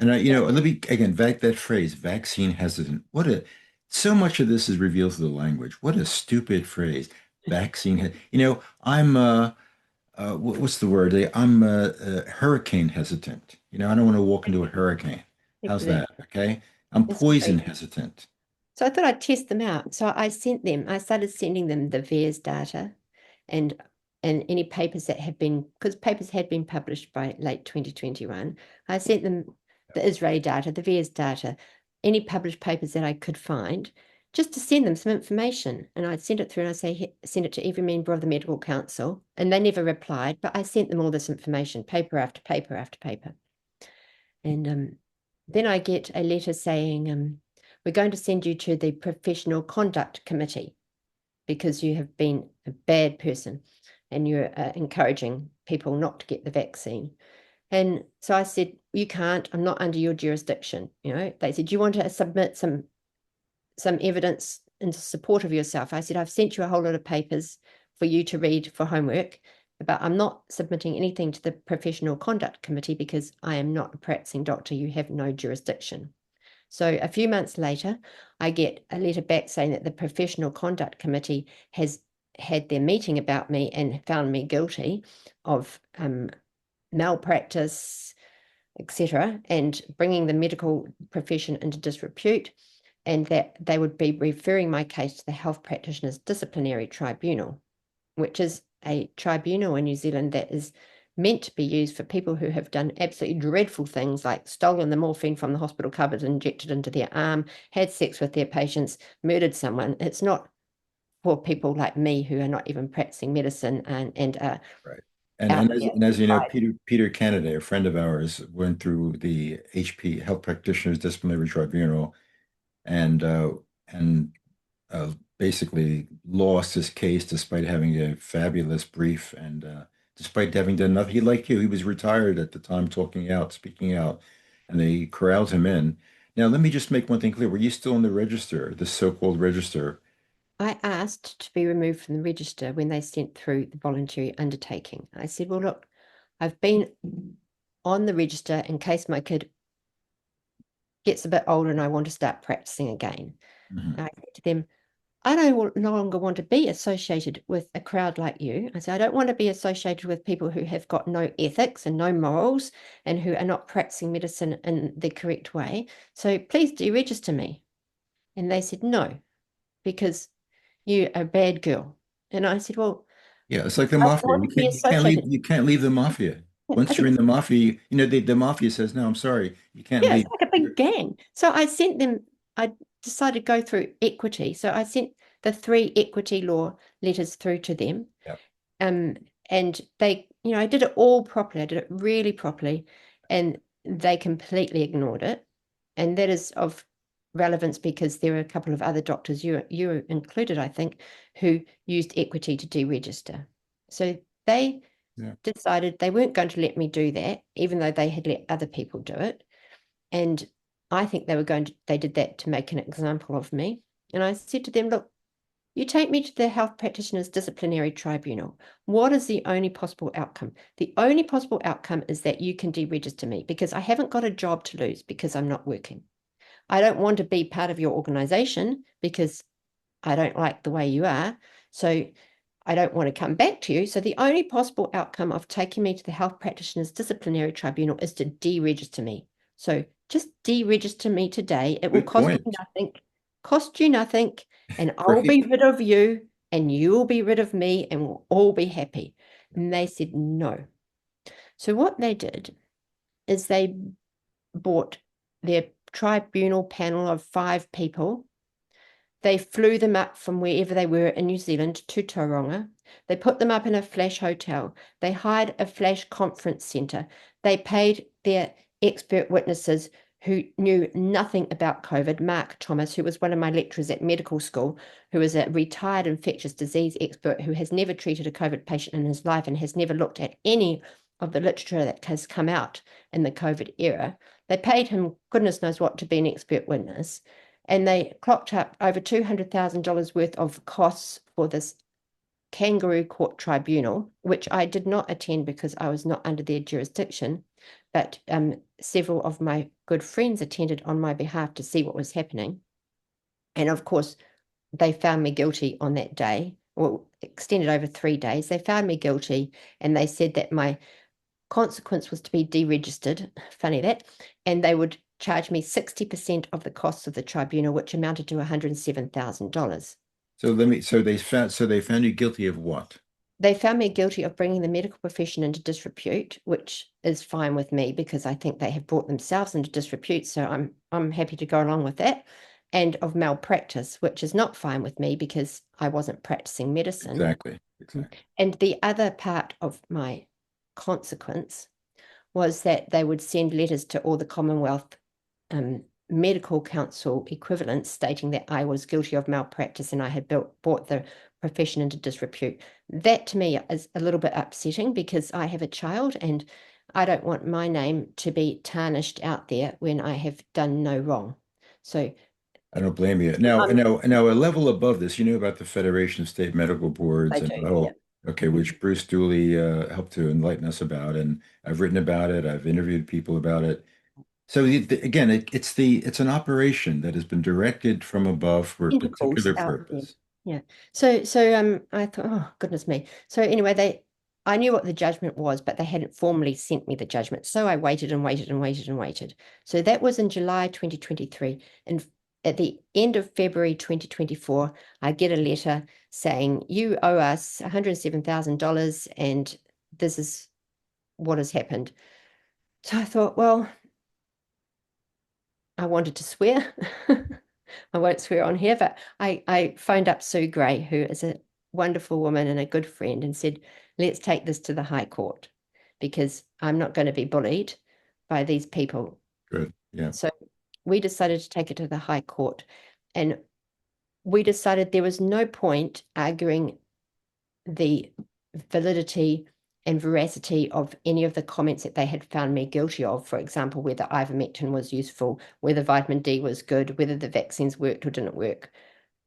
And let me again, that phrase, vaccine hesitant. So much of this is revealed through the language. What a stupid phrase. I'm what's the word? I'm hurricane hesitant. I don't want to walk into a hurricane. How's Exactly. that? Okay. I'm That's poison great. hesitant. So I thought I'd test them out. So I started sending them the VAERS data and any papers that have been, because papers had been published by late 2021. I sent them the Israeli data, the VAERS data, any published papers that I could find, just to send them some information. And I'd send it through and send it to every member of the medical council. And they never replied, but I sent them all this information, paper after paper after paper. And then I get a letter saying, we're going to send you to the Professional Conduct Committee because you have been a bad person and you're encouraging people not to get the vaccine. And so I said, you can't, I'm not under your jurisdiction. They said, do you want to submit some evidence in support of yourself? I said, I've sent you a whole lot of papers for you to read for homework, but I'm not submitting anything to the Professional Conduct Committee because I am not a practicing doctor. You have no jurisdiction. So a few months later, I get a letter back saying that the Professional Conduct Committee has had their meeting about me and found me guilty of malpractice, etc., and bringing the medical profession into disrepute, and that they would be referring my case to the Health Practitioners Disciplinary Tribunal, which is a tribunal in New Zealand that is meant to be used for people who have done absolutely dreadful things like stolen the morphine from the hospital cupboard, injected into their arm, had sex with their patients, murdered someone. It's not for people like me who are not even practicing medicine and are Right. And out and as there. and as you know, Peter Kennedy, a friend of ours, went through the HP Health Practitioners Disciplinary Tribunal and and basically lost his case despite having a fabulous brief and despite having done nothing. He, like you, he was retired at the time, speaking out, and they corralled him in. Now, let me just make one thing clear. Were you still in the register, the so-called register? I asked to be removed from the register when they sent through the voluntary undertaking. I said, well, look, I've been on the register in case my kid gets a bit older and I want to start practicing again. Mhm. And I said to them, I don't no longer want to be associated with a crowd like you. I said, I don't want to be associated with people who have got no ethics and no morals and who are not practicing medicine in the correct way. So please deregister me. And they said, no, because you're a bad girl. And I said, well, Yeah, it's like the I don't mafia. want to be associated. You can't leave the mafia. I Once you're said, in the mafia, the mafia says, "No, I'm sorry, you can't yeah, it's leave." like a big gang. So I sent them, I decided to go through equity. So I sent the 3 equity law letters through to them. Yeah, Um, and they, I did it all properly. I did it really properly, and they completely ignored it. And that is of relevance because there are a couple of other doctors, you included, I think, who used equity to deregister. So they yeah. decided they weren't going to let me do that, even though they had let other people do it. And I think they did that to make an example of me. And I said to them, look, you take me to the Health Practitioners Disciplinary Tribunal. What is the only possible outcome? The only possible outcome is that you can deregister me because I haven't got a job to lose because I'm not working. I don't want to be part of your organization because I don't like the way you are. So I don't want to come back to you. So the only possible outcome of taking me to the Health Practitioners Disciplinary Tribunal is to deregister me. So just deregister me today. It will Good point. cost you nothing, and I'll Great. be rid of you, and you'll be rid of me, and we'll all be happy. And they said no. So what they did is they brought their tribunal panel of 5 people. They flew them up from wherever they were in New Zealand to Tauranga. They put them up in a flash hotel. They hired a flash conference centre. They paid their expert witnesses who knew nothing about COVID, Mark Thomas, who was one of my lecturers at medical school, who is a retired infectious disease expert who has never treated a COVID patient in his life and has never looked at any of the literature that has come out in the COVID era. They paid him goodness knows what to be an expert witness, and they clocked up over $200,000 worth of costs for this kangaroo court tribunal, which I did not attend because I was not under their jurisdiction, but several of my good friends attended on my behalf to see what was happening. And of course, they found me guilty on that day, or extended over 3 days. They found me guilty, and they said that my consequence was to be deregistered. Funny that. And they would charge me 60% of the costs of the tribunal, which amounted to $107,000. So they found you guilty of what? They found me guilty of bringing the medical profession into disrepute, which is fine with me because I think they have brought themselves into disrepute. So I'm happy to go along with that. And of malpractice, which is not fine with me because I wasn't practicing medicine. Exactly. And the other part of my consequence was that they would send letters to all the Commonwealth Medical Council equivalents stating that I was guilty of malpractice and I had brought the profession into disrepute. That to me is a little bit upsetting because I have a child and I don't want my name to be tarnished out there when I have done no wrong. So I don't blame you. um, Now, a level above this, you know about the Federation of State Medical Boards I and do, the yeah. whole, okay, which Bruce Dooley helped to enlighten us about, and I've written about it. I've interviewed people about it. So again, it's an operation that has been directed from above for a Tentacles particular out there. purpose. Yeah. I thought, oh goodness me. So anyway, I knew what the judgment was, but they hadn't formally sent me the judgment. So I waited and waited and waited and waited. So that was in July 2023. And at the end of February 2024, I get a letter saying, you owe us $107,000 and this is what has happened. So I thought, well, I wanted to swear. I won't swear on here, but I phoned up Sue Gray, who is a wonderful woman and a good friend, and said, let's take this to the High Court because I'm not going to be bullied by these people. Good. Yeah. So we decided to take it to the High Court, and we decided there was no point arguing the validity and veracity of any of the comments that they had found me guilty of. For example, whether ivermectin was useful, whether vitamin D was good, whether the vaccines worked or didn't work.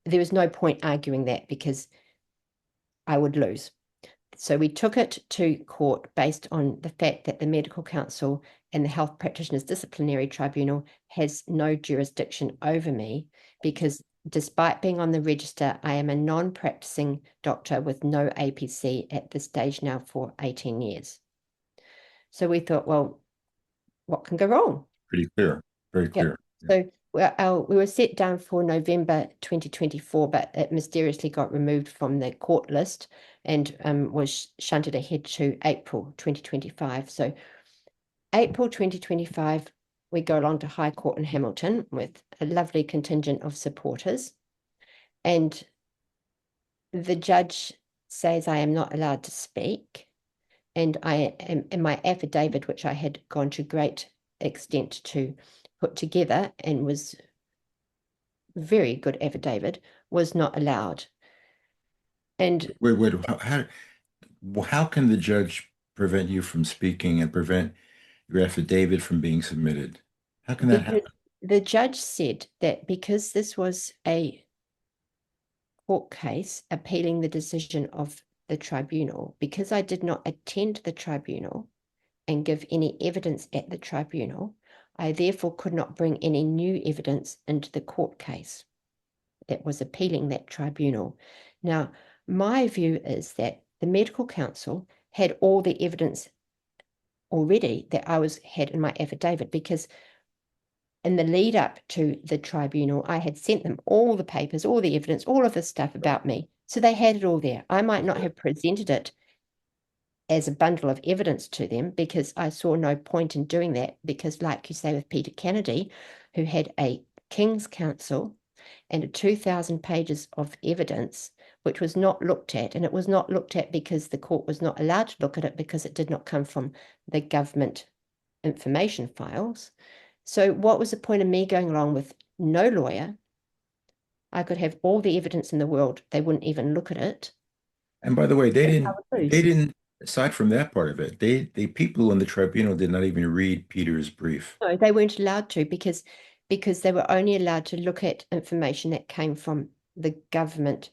There was no point arguing that because I would lose. So we took it to court based on the fact that the Medical Council and the Health Practitioners Disciplinary Tribunal has no jurisdiction over me because despite being on the register, I am a non-practicing doctor with no APC at this stage now for 18 years. So we thought, well, what can go wrong? Pretty clear. Very Yeah. clear. So we were set down for November 2024, but it mysteriously got removed from the court list and was shunted ahead to April 2025. So April 2025, we go along to High Court in Hamilton with a lovely contingent of supporters. And the judge says I am not allowed to speak. And I am in my affidavit, which I had gone to great extent to put together and was very good affidavit, was not allowed. And Wait, how can the judge prevent you from speaking and prevent your affidavit from being submitted? How can that because happen? the judge said that because this was a court case appealing the decision of the tribunal, because I did not attend the tribunal and give any evidence at the tribunal, I therefore could not bring any new evidence into the court case that was appealing that tribunal. Now, my view is that the Medical Council had all the evidence already that I had in my affidavit because in the lead up to the tribunal, I had sent them all the papers, all the evidence, all of the stuff about me. So they had it all there. I might not have presented it as a bundle of evidence to them because I saw no point in doing that because, like you say with Peter Kennedy, who had a King's Counsel and 2,000 pages of evidence, which was not looked at. And it was not looked at because the court was not allowed to look at it because it did not come from the government information files. So what was the point of me going along with no lawyer? I could have all the evidence in the world. They wouldn't even look at it. And by the way, I would lose. Aside from that part of it, the people in the tribunal did not even read Peter's brief. No, they weren't allowed to because they were only allowed to look at information that came from the government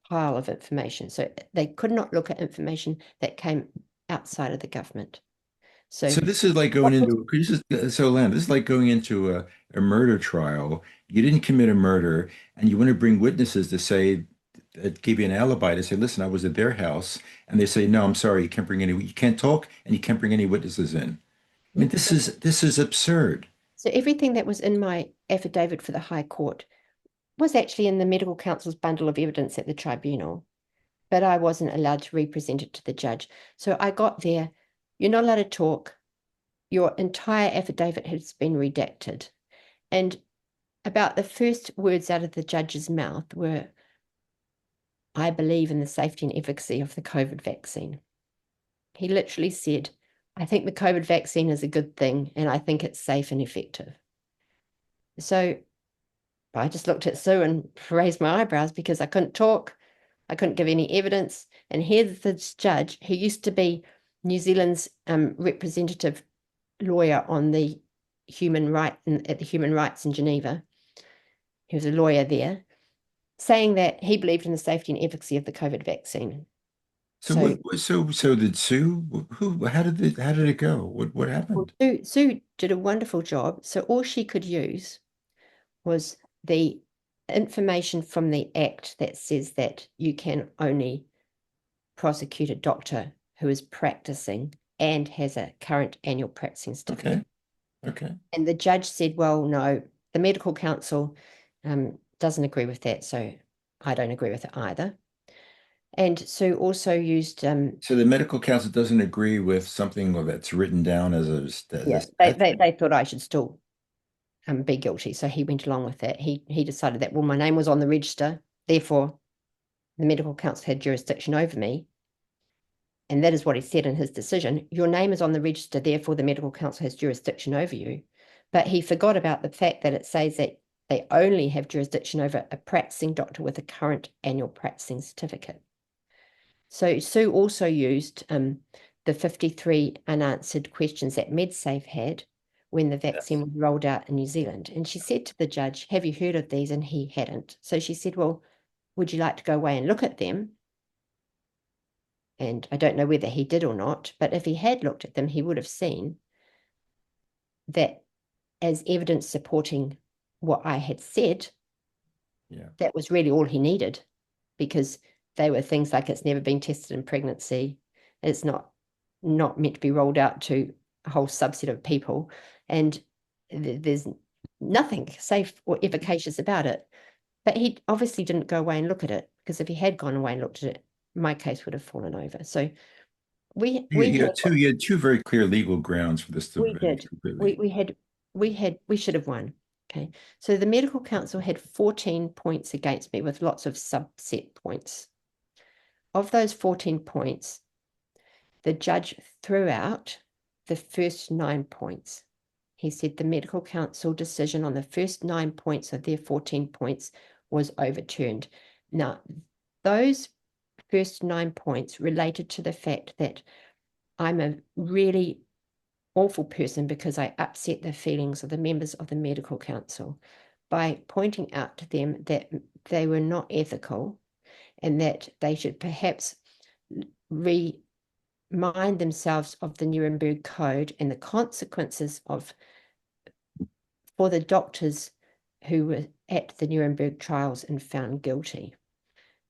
pile of information. So they could not look at information that came outside of the government. So So this is like going what was into so Len, this is like going into a murder trial. You didn't commit a murder, and you want to bring witnesses to say that give you an alibi to say, listen, I was at their house, and they say, no, I'm sorry, you can't talk, and you can't bring any witnesses in. I mean, this is absurd. so everything that was in my affidavit for the High Court was actually in the medical counsel's bundle of evidence at the tribunal, but I wasn't allowed to represent it to the judge. So I got there, you're not allowed to talk. Your entire affidavit has been redacted. And about the first words out of the judge's mouth were, I believe in the safety and efficacy of the COVID vaccine. He literally said, I think the COVID vaccine is a good thing and I think it's safe and effective. So I just looked at Sue and raised my eyebrows because I couldn't talk. I couldn't give any evidence. And here's this judge who used to be New Zealand's representative lawyer on the at the human rights in Geneva. He was a lawyer there, saying that he believed in the safety and efficacy of the COVID vaccine. So So so did Sue? How did it go? What well, happened? Sue did a wonderful job. So all she could use was the information from the Act that says that you can only prosecute a doctor who is practicing and has a current annual practicing certificate. Okay, okay. And the judge said, well, no, the medical council doesn't agree with that. So I don't agree with it either. And Sue also used, So the medical council doesn't agree with something that's written down as a yeah, they, they, statute. they thought I should still be guilty. So he went along with that. He decided that, well, my name was on the register. Therefore, the medical council had jurisdiction over me. And that is what he said in his decision. Your name is on the register, therefore the medical council has jurisdiction over you. But he forgot about the fact that it says that they only have jurisdiction over a practicing doctor with a current annual practicing certificate. So Sue also used the 53 unanswered questions that MedSafe had when the vaccine Yes. was rolled out in New Zealand. And she said to the judge, have you heard of these? And he hadn't. So she said, well, would you like to go away and look at them? And I don't know whether he did or not, but if he had looked at them, he would have seen that as evidence supporting what I had said, Yeah. that was really all he needed, because they were things like it's never been tested in pregnancy, it's not meant to be rolled out to a whole subset of people, and there's nothing safe or efficacious about it. But he obviously didn't go away and look at it, because if he had gone away and looked at it, my case would have fallen over. So we had You had two very clear legal grounds for this to we have been did. We completely. we had we should have won. Okay. So the medical council had 14 points against me with lots of subset points. Of those 14 points, the judge threw out the first 9 points. He said the medical council decision on the first 9 points of their 14 points was overturned. Now, those first 9 points related to the fact that I'm a really awful person because I upset the feelings of the members of the medical council by pointing out to them that they were not ethical and that they should perhaps remind themselves of the Nuremberg Code and the consequences of for the doctors who were at the Nuremberg trials and found guilty.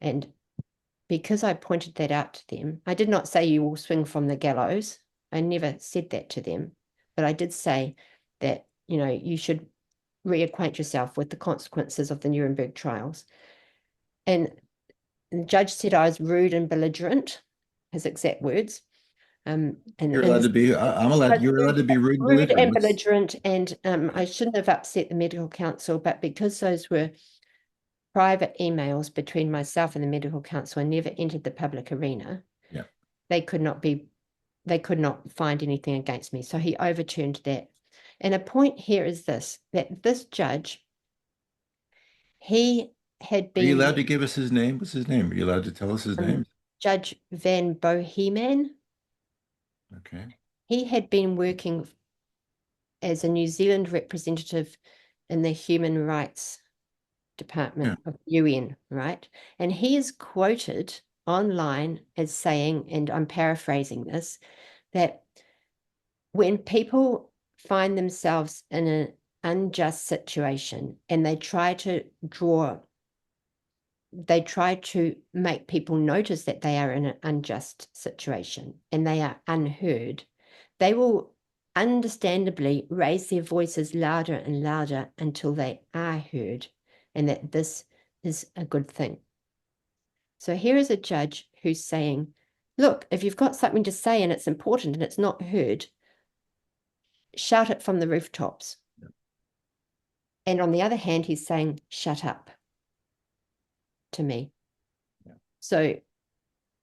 And because I pointed that out to them, I did not say you will swing from the gallows. I never said that to them, but I did say that, you should reacquaint yourself with the consequences of the Nuremberg trials. And the judge said I was rude and belligerent, his exact words. You're And allowed this to be. You're allowed to be rude and rude belligerent. and belligerent, and I shouldn't have upset the medical council, but because those were private emails between myself and the medical council and never entered the public arena, Yeah. they could not find anything against me. So he overturned that. And a point here is this, that this judge, he had Are you allowed been to give us his name? What's his name? Are you allowed to tell us his name? Judge Van Boheman. Okay. He had been working as a New Zealand representative in the Human Rights Yeah. Department of UN, right? And he is quoted online as saying, and I'm paraphrasing this, that when people find themselves in an unjust situation and they try to make people notice that they are in an unjust situation and they are unheard, they will understandably raise their voices louder and louder until they are heard, and that this is a good thing. So here is a judge who's saying, look, if you've got something to say and it's important and it's not heard, shout it from the rooftops. And on the other hand, he's saying, shut up to me. Yeah. So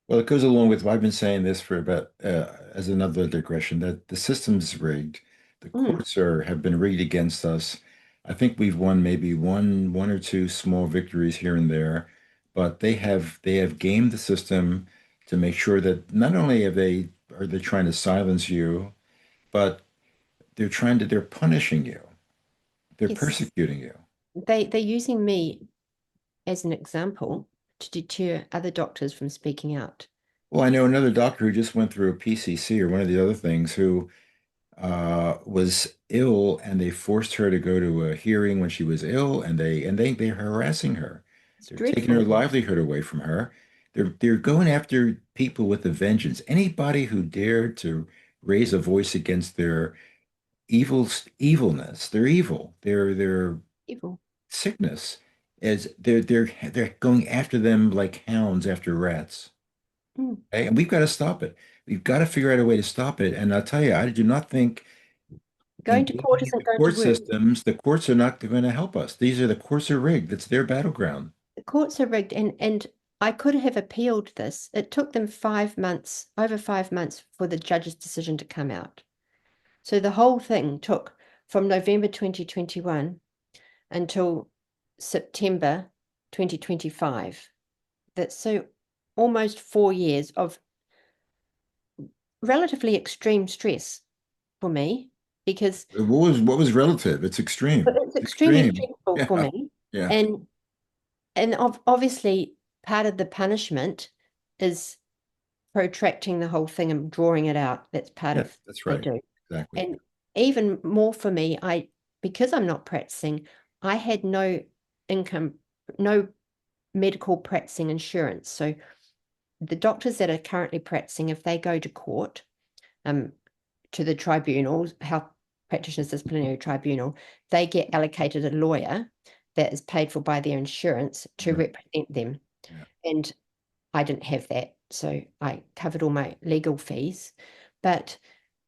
Well, it goes along with I've been saying this for about as another digression that the system's rigged. The mm, courts are have been rigged against us. I think we've won maybe one or two small victories here and there, but they have gamed the system to make sure that not only are they trying to silence you, but they're punishing you. They're yes, persecuting you. they're using me as an example to deter other doctors from speaking out. Well, I know another doctor who just went through a PCC or one of the other things who was ill, and they forced her to go to a hearing when she was ill, and they're harassing her. It's They're taking her dreadful. livelihood away from her. They're going after people with a vengeance. Anybody who dared to raise a voice against their evilness, their evil, their Evil. sickness, is they're going after them like hounds after rats. Mm. Okay? And we've got to stop it. We've got to figure out a way to stop it. And I'll tell you, I do not think Going to court engaging in isn't the going to court work. systems, the courts are not going to help us. The courts are rigged. It's their battleground. The courts are rigged, and I could have appealed this. It took them 5 months, over 5 months, for the judge's decision to come out. So the whole thing took from November 2021 until September 2025. That's so almost 4 years of relatively extreme stress for me, because What was relative? It's extreme. it's It's extremely extreme. stressful for Yeah. me. Yeah. And obviously part of the punishment is protracting the whole thing and drawing it out. That's part Yeah, of that's I right. do. Exactly. And even more for me, because I'm not practicing, I had no income, no medical practicing insurance. So the doctors that are currently practicing, if they go to court, um, to the tribunal, health practitioners disciplinary tribunal, they get allocated a lawyer that is paid for by their insurance to Mhm. represent them. Yeah. And I didn't have that, so I covered all my legal fees. But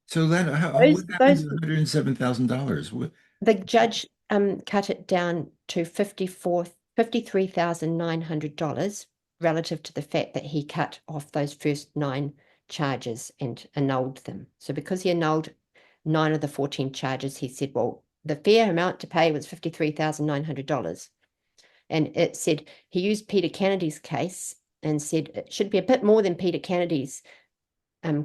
So then what happened to those the $107,000? What? the judge cut it down to $53,900 relative to the fact that he cut off those first nine charges and annulled them. So because he annulled nine of the 14 charges, he said, well, the fair amount to pay was $53,900. And it said he used Peter Kennedy's case and said it should be a bit more than Peter Kennedy's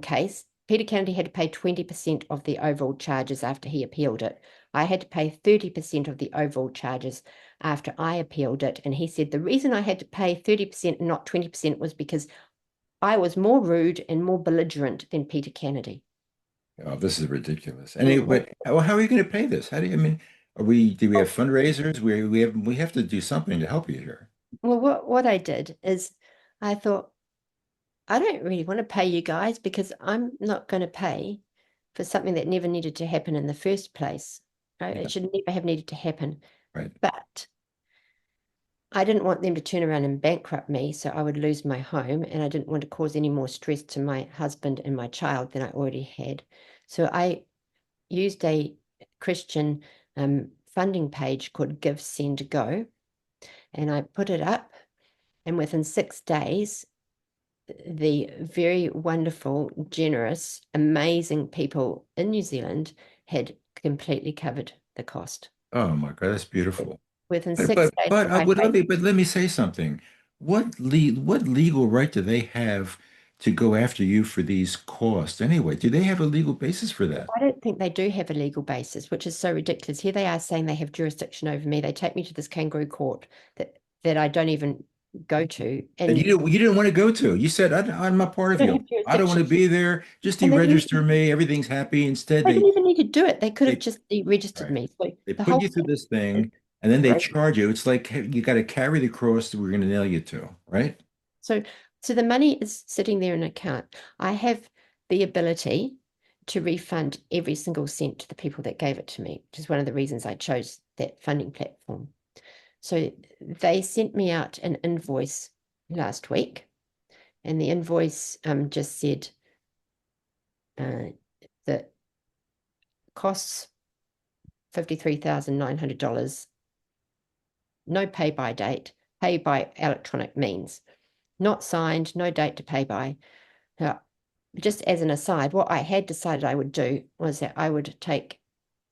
case. Peter Kennedy had to pay 20% of the overall charges after he appealed it. I had to pay 30% of the overall charges after I appealed it. And he said the reason I had to pay 30% and not 20% was because I was more rude and more belligerent than Peter Kennedy. Oh, this is ridiculous. And But how are you going to pay this? How do you, I mean, do we have fundraisers? We have to do something to help you here. well, what I did is I thought, I don't really want to pay you guys because I'm not going to pay for something that never needed to happen in the first place. Right? It Yeah, should never have needed to happen. right. But I didn't want them to turn around and bankrupt me, so I would lose my home, and I didn't want to cause any more stress to my husband and my child than I already had. So I used a Christian funding page called Give, Send, Go, and I put it up, and within 6 days, the very wonderful, generous, amazing people in New Zealand had completely covered the cost. Oh my God, that's beautiful. Within But six but days, but I let paid. me say something. What legal right do they have to go after you for these costs anyway? Do they have a legal basis for that? I don't think they do have a legal basis, which is so ridiculous. Here they are saying they have jurisdiction over me. They take me to this kangaroo court that I don't even go to, That and you didn't want to go to. You said, I'm not part of they don't you. have I don't want jurisdiction. to be there. Just And deregister me. Everything's happy. Instead, they didn't even need to do it. They could have they just deregistered right. me. So They the put whole you through thing this is thing, and then they great. charge you. It's like, hey, you got to carry the cross that we're going to nail you to, right? So so the money is sitting there in an account. I have the ability to refund every single cent to the people that gave it to me, which is one of the reasons I chose that funding platform. So they sent me out an invoice last week, and the invoice just said that costs $53,900, no pay by date, pay by electronic means, not signed, no date to pay by. Now, just as an aside, what I had decided I would do was that I would take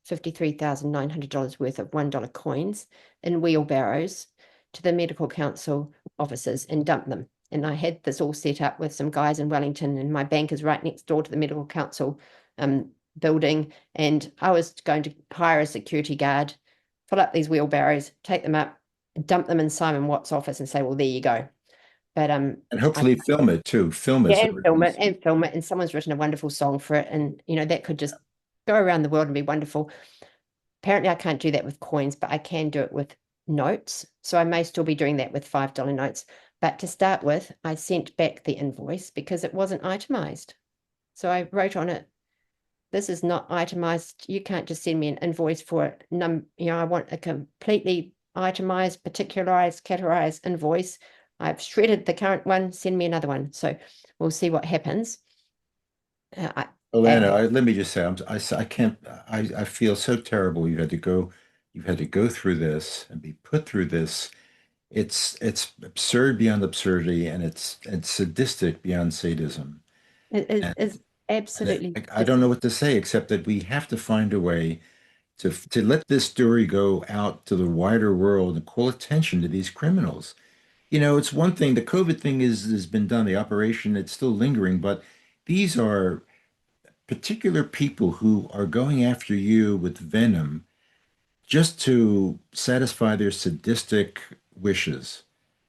$53,900 worth of $1 coins in wheelbarrows to the medical council offices and dump them. And I had this all set up with some guys in Wellington, and my bank is right next door to the medical council building. And I was going to hire a security guard, fill up these wheelbarrows, take them up, dump them in Simon Watt's office, and say, "Well, there you go." But And I hopefully film it too. Film it yeah, so and film it everyone's and film it. And someone's written a wonderful song for it. And, that could just go around the world and be wonderful. Apparently, I can't do that with coins, but I can do it with notes. So I may still be doing that with $5 notes. But to start with, I sent back the invoice because it wasn't itemized. So I wrote on it, this is not itemized. You can't just send me an invoice for I want a completely itemized, particularized, categorized invoice. I've shredded the current one, send me another one. So we'll see what happens. I, Atlanta, let me just say, I can't, I feel so terrible. You've had to go through this and be put through this. It's absurd beyond absurdity, and it's sadistic beyond sadism. it And, is absolutely I don't know what to say except that we have to find a way to let this story go out to the wider world and call attention to these criminals. It's one thing, the COVID thing has been done, the operation, it's still lingering, but these are particular people who are going after you with venom just to satisfy their sadistic wishes.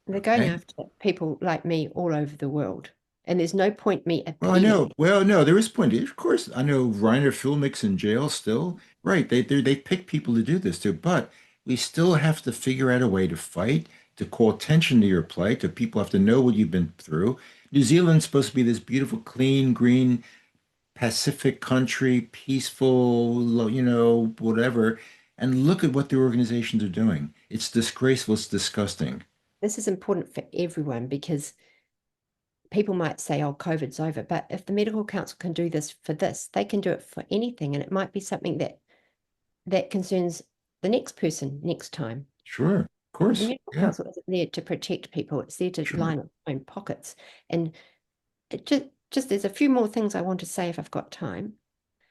they're going Okay. after people like me all over the world. And there's no point me Well, I appealing. know. Well, no, there is plenty. Of course, I know Reiner Philmick's in jail still. Right. They pick people to do this to, but we still have to figure out a way to fight, to call attention to your plight, to people have to know what you've been through. New Zealand's supposed to be this beautiful, clean, green Pacific country, peaceful, whatever. And look at what the organizations are doing. It's disgraceful. It's disgusting. This is important for everyone because people might say, oh, COVID's over. But if the medical council can do this for this, they can do it for anything. And it might be something that concerns the next person next time. Sure. Of The course. medical Yeah. council isn't there to protect people, it's there to Sure. line its own pockets. And it just there's a few more things I want to say if I've got time.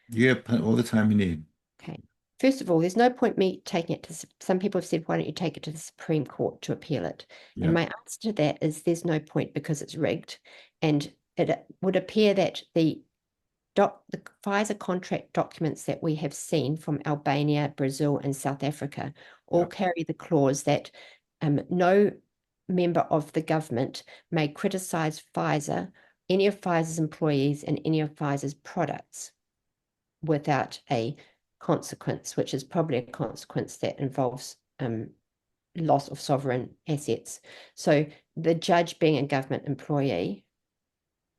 You have all the time you need. Okay. First of all, there's no point me taking it to, some people have said, why don't you take it to the Supreme Court to appeal it? And Yeah. my answer to that is there's no point because it's rigged. And it would appear that the Pfizer contract documents that we have seen from Albania, Brazil, and South Africa all Yeah. carry the clause that no member of the government may criticize Pfizer, any of Pfizer's employees, and any of Pfizer's products without a consequence, which is probably a consequence that involves loss of sovereign assets. So the judge being a government employee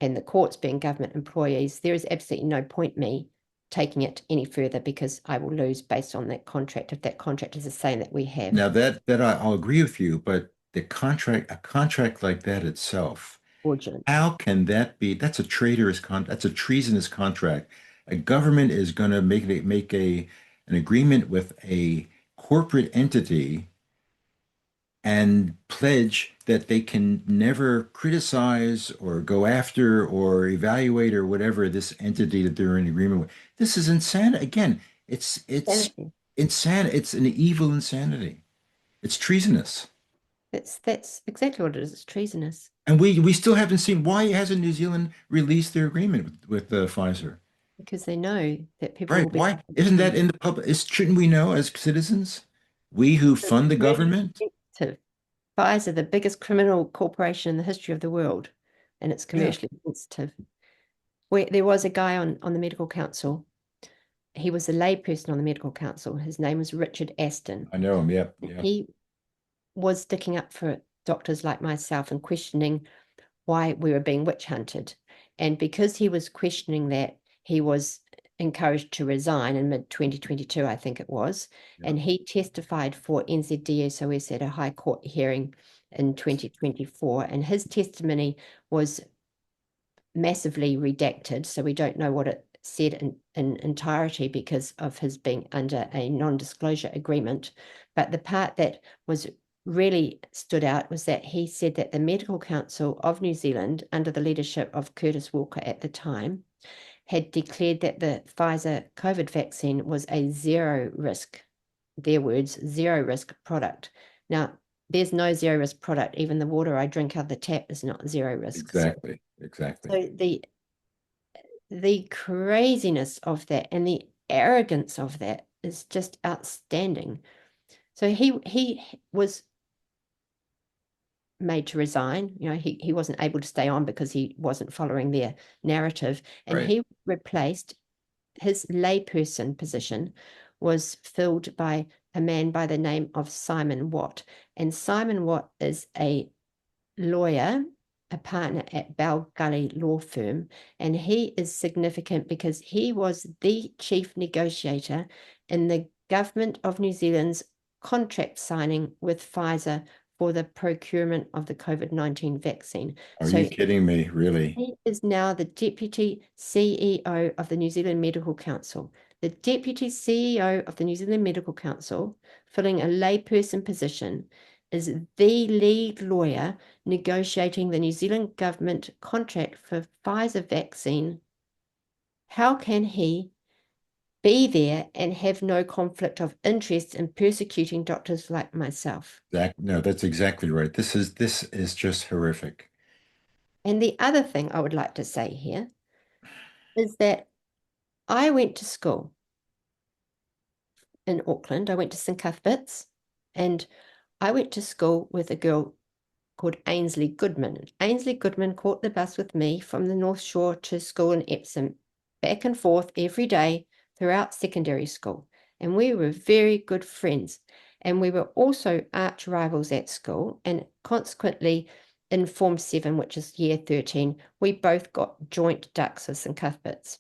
and the courts being government employees, there is absolutely no point me taking it any further because I will lose based on that contract if that contract is the same that we have. Now I'll agree with you, but a contract like that itself, Fraudulent. how can that be? That's a treasonous contract. A government is going to make an agreement with a corporate entity and pledge that they can never criticize or go after or evaluate or whatever this entity that they're in agreement with. This is insanity. Again, it's Sanity. insane. It's an evil insanity. It's treasonous. That's exactly what it is. It's treasonous And we still haven't seen why hasn't New Zealand released their agreement with Pfizer? because they know that people Right. will be Why isn't that confused. in the public? Shouldn't we know as citizens? We who It's fund the really government? sensitive. Pfizer, the biggest criminal corporation in the history of the world, and it's Yeah, commercially sensitive. There was a guy on the medical council. He was a layperson on the medical council. His name was Richard Aston. I know him. Yep, yep. He was sticking up for doctors like myself and questioning why we were being witch hunted. And because he was questioning that, he was encouraged to resign in mid 2022, I think it was. Yeah. And he testified for NZDSOS at a High Court hearing in 2024. And his testimony was massively redacted. So we don't know what it said in entirety because of his being under a non-disclosure agreement. But the part that was really stood out was that he said that the Medical Council of New Zealand, under the leadership of Curtis Walker at the time, had declared that the Pfizer COVID vaccine was a zero risk, their words, zero risk product. Now, there's no zero risk product. Even the water I drink out of the tap is not zero risk. Exactly. Exactly. So the craziness of that and the arrogance of that is just outstanding. So he was made to resign. You know, he wasn't able to stay on because he wasn't following their narrative, and Right. he replaced his layperson position was filled by a man by the name of Simon Watt. And Simon Watt is a lawyer, a partner at Bell Gully Law Firm, and he is significant because he was the chief negotiator in the government of New Zealand's contract signing with Pfizer for the procurement of the COVID-19 vaccine. Are you So kidding me? Really? he is now the Deputy CEO of the New Zealand Medical Council. The Deputy CEO of the New Zealand Medical Council, filling a layperson position, is the lead lawyer negotiating the New Zealand government contract for Pfizer vaccine. How can he be there and have no conflict of interest in persecuting doctors like myself? No, that's exactly right. This is just horrific. And the other thing I would like to say here is that I went to school in Auckland. I went to St Cuthbert's, and I went to school with a girl called Ainsley Goodman. Ainsley Goodman caught the bus with me from the North Shore to school in Epsom, back and forth every day throughout secondary school. And we were very good friends. And we were also arch rivals at school. And consequently, in Form 7, which is year 13, we both got joint ducks with St Cuthbert's.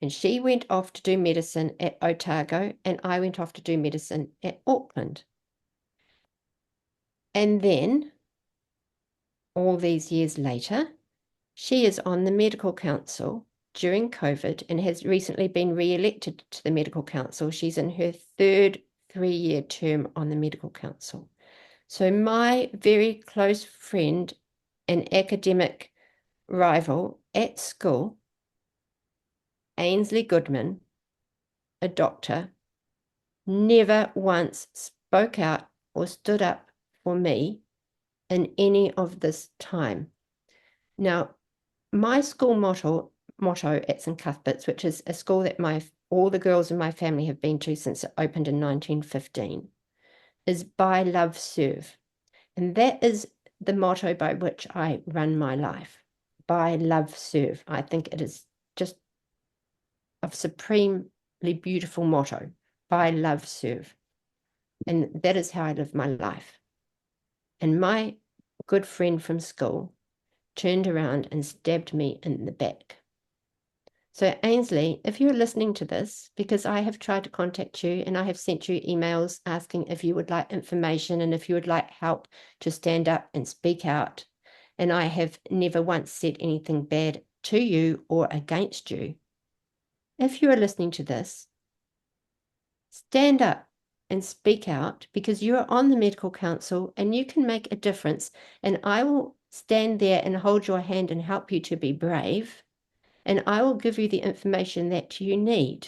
And she went off to do medicine at Otago, and I went off to do medicine at Auckland. And then, all these years later, she is on the medical council during COVID and has recently been re-elected to the medical council. She's in her third 3-year term on the medical council. So my very close friend and academic rival at school, Ainsley Goodman, a doctor, never once spoke out or stood up for me in any of this time. Now, my school motto at St Cuthbert's, which is a school that all the girls in my family have been to since it opened in 1915, is by love serve. And that is the motto by which I run my life. By love serve. I think it is just a supremely beautiful motto. By love serve. And that is how I live my life. And my good friend from school turned around and stabbed me in the back. So, Ainsley, if you're listening to this, because I have tried to contact you and I have sent you emails asking if you would like information and if you would like help to stand up and speak out, and I have never once said anything bad to you or against you. If you are listening to this, stand up and speak out because you are on the medical council and you can make a difference. And I will stand there and hold your hand and help you to be brave. And I will give you the information that you need.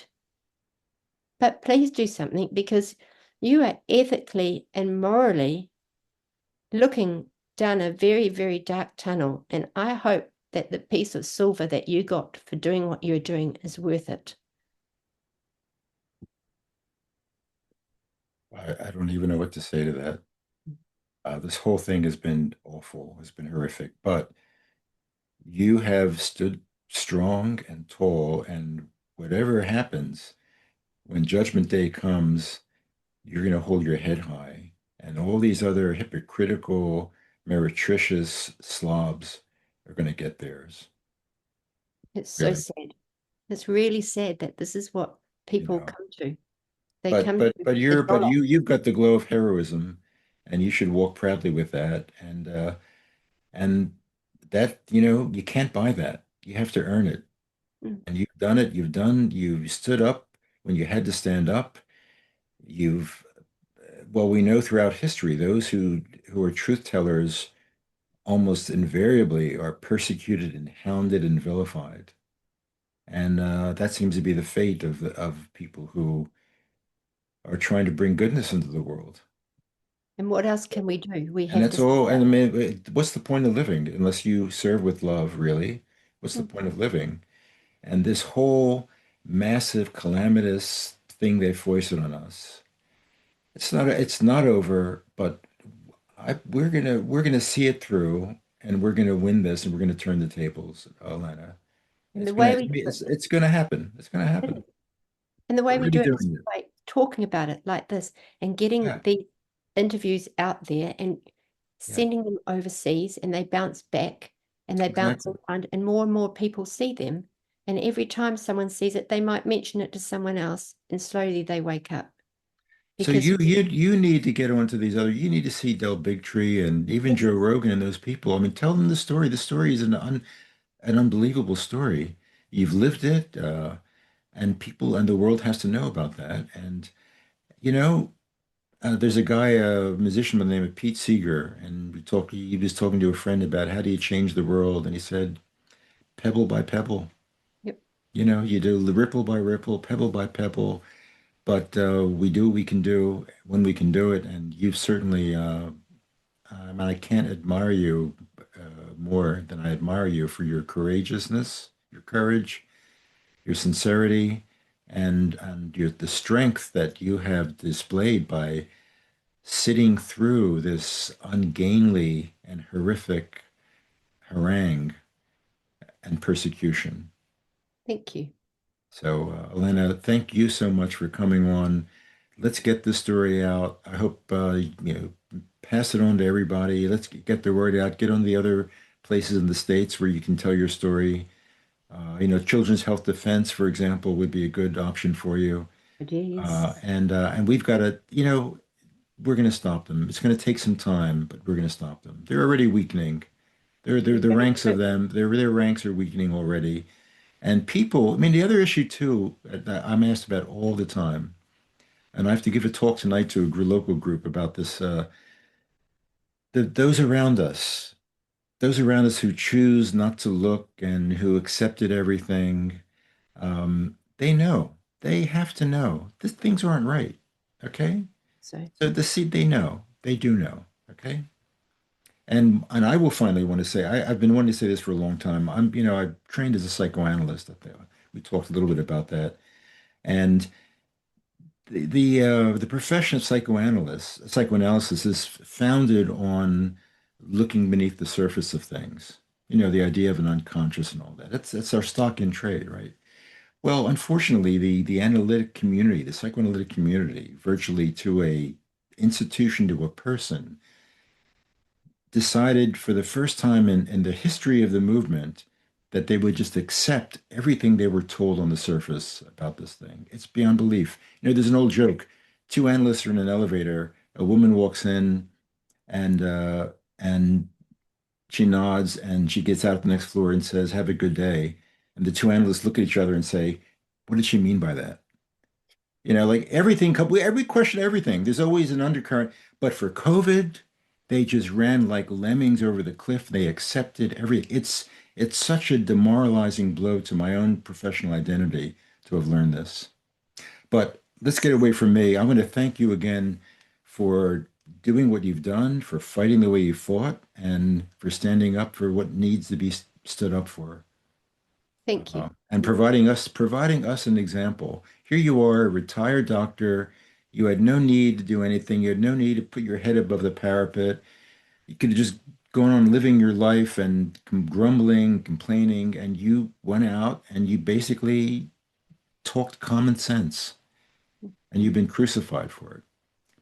But please do something because you are ethically and morally looking down a very, very dark tunnel. And I hope that the piece of silver that you got for doing what you're doing is worth it. I don't even know what to say to that. This whole thing has been awful, has been horrific, but you have stood strong and tall, and whatever happens, when Judgment Day comes, you're going to hold your head high, and all these other hypocritical, meretricious slobs are going to get theirs. It's so Really, sad. It's really sad that this is what you people know. come to. They But come but to but the you're but dollar. you've got the glow of heroism, and you should walk proudly with that. And that, you can't buy that. You have to earn it. Mm. And you've done it. You've stood up when you had to stand up. You've Well, we know throughout history, those who are truth tellers almost invariably are persecuted and hounded and vilified. And that seems to be the fate of people who are trying to bring goodness into the world. And what else can we do? We And have to that's stand all. And I up. mean, what's the point of living unless you serve with love, really? What's the Mm. point of living? And this whole massive calamitous thing they foisted on us, it's not over, but we're gonna see it through, and we're gonna win this, and we're gonna turn the tables, Alanna. And the way we do It's gonna happen. It's gonna happen. it, and the way We're we already do it is doing it. by talking about it like this and getting Yeah, the interviews out there and yeah, sending them overseas, and they bounce back and they bounce exactly. around, and more people see them. And every time someone sees it, they might mention it to someone else, and slowly they wake up. So Because you need to get onto these other. You need to see Del Bigtree and even Joe Rogan and those people. I mean, tell them the story. The story is an unbelievable story. You've lived it, and people and the world has to know about that. And you know, there's a guy, a musician by the name of Pete Seeger, and he was talking to a friend about how do you change the world, and he said, pebble by pebble. yep, You do ripple by ripple, pebble by pebble, but we do what we can do when we can do it, and you've certainly. I mean, I can't admire you more than I admire you for your courageousness, your courage, your sincerity, and the strength that you have displayed by sitting through this ungainly and horrific harangue and persecution. thank you. So, Elena, thank you so much for coming on. Let's get this story out. I hope pass it on to everybody. Let's get the word out. Get on the other places in the States where you can tell your story. Children's Health Defense, for example, would be a good option for you. Yes. And we've got to, we're going to stop them. It's going to take some time, but we're going to stop them. They're already weakening. The ranks of them, their ranks are weakening already. And people, I mean, the other issue too, that I'm asked about all the time, and I have to give a talk tonight to a local group about this. Those around us, who choose not to look and who accepted everything, they know. They have to know that things aren't right. Okay? So So they know. They do know. Okay? And I will finally want to say, I've been wanting to say this for a long time. I trained as a psychoanalyst. We talked a little bit about that. And the profession of psychoanalysis is founded on looking beneath the surface of things. The idea of an unconscious and all that. That's our stock in trade, right? Well, unfortunately, the analytic community, the psychoanalytic community, virtually to a institution, to a person, decided for the first time in the history of the movement that they would just accept everything they were told on the surface about this thing. It's beyond belief. There's an old joke. Two analysts are in an elevator. A woman walks in and she nods and she gets out at the next floor and says, "Have a good day." And the two analysts look at each other and say, "What did she mean by that?" Like everything, we question everything. There's always an undercurrent. But for COVID, they just ran like lemmings over the cliff. They accepted it's such a demoralizing blow to my own professional identity to have learned this. But let's get away from me. I want to thank you again for doing what you've done, for fighting the way you fought, and for standing up for what needs to be stood up for. Thank you. And providing us an example. Here you are, a retired doctor. You had no need to do anything. You had no need to put your head above the parapet. You could have just gone on living your life and grumbling, complaining, and you went out and you basically talked common sense, and you've been crucified for it.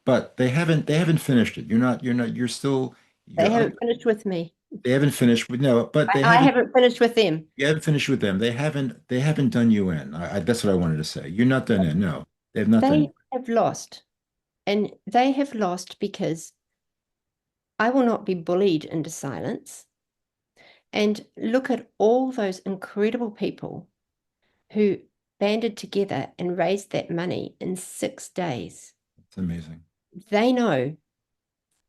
But they haven't finished it. You're still They you're up. haven't finished with me. They haven't finished with no, but they I haven't haven't finished with them. you haven't finished with them. They haven't done you in. That's what I wanted to say. You're not done in. No, they have not done They you. have lost. And they have lost because I will not be bullied into silence. And look at all those incredible people who banded together and raised that money in 6 days. It's amazing. They know,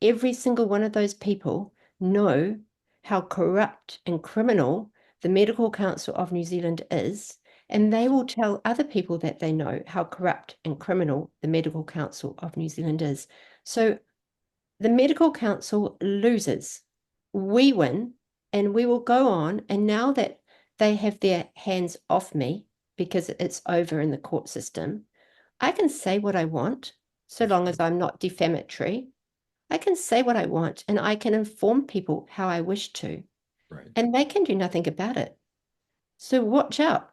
every single one of those people know how corrupt and criminal the Medical Council of New Zealand is, and they will tell other people that they know how corrupt and criminal the Medical Council of New Zealand is. So the Medical Council loses, we win, and we will go on. And now that they have their hands off me because it's over in the court system, I can say what I want so That's long right. as I'm not defamatory. I can say what I want and I can inform people how I wish to, Right. and they can do nothing about it. So watch out.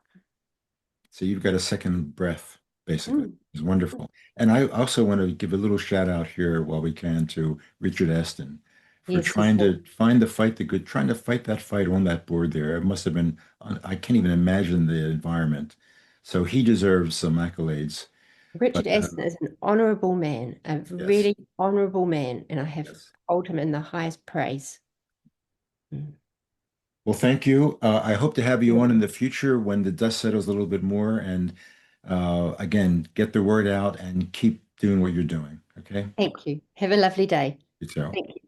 So you've got a second breath, basically. Mm. It's wonderful. And I also want to give a little shout out here while we can to Richard Aston for Yes, he's trying to find the fight, the good, trying to fight that fight on that board there. It must have been, I can't even imagine the environment. So he deserves some accolades. But Richard Aston is an honourable man, a yes, really honourable man, and I have yes. hold him in the highest praise. Mm. Well, thank you. I hope to have you on in Mm. the future when the dust settles a little bit more. And again, get the word out and keep doing what you're doing. Okay? Thank you. Have a lovely day. You too. Thank you.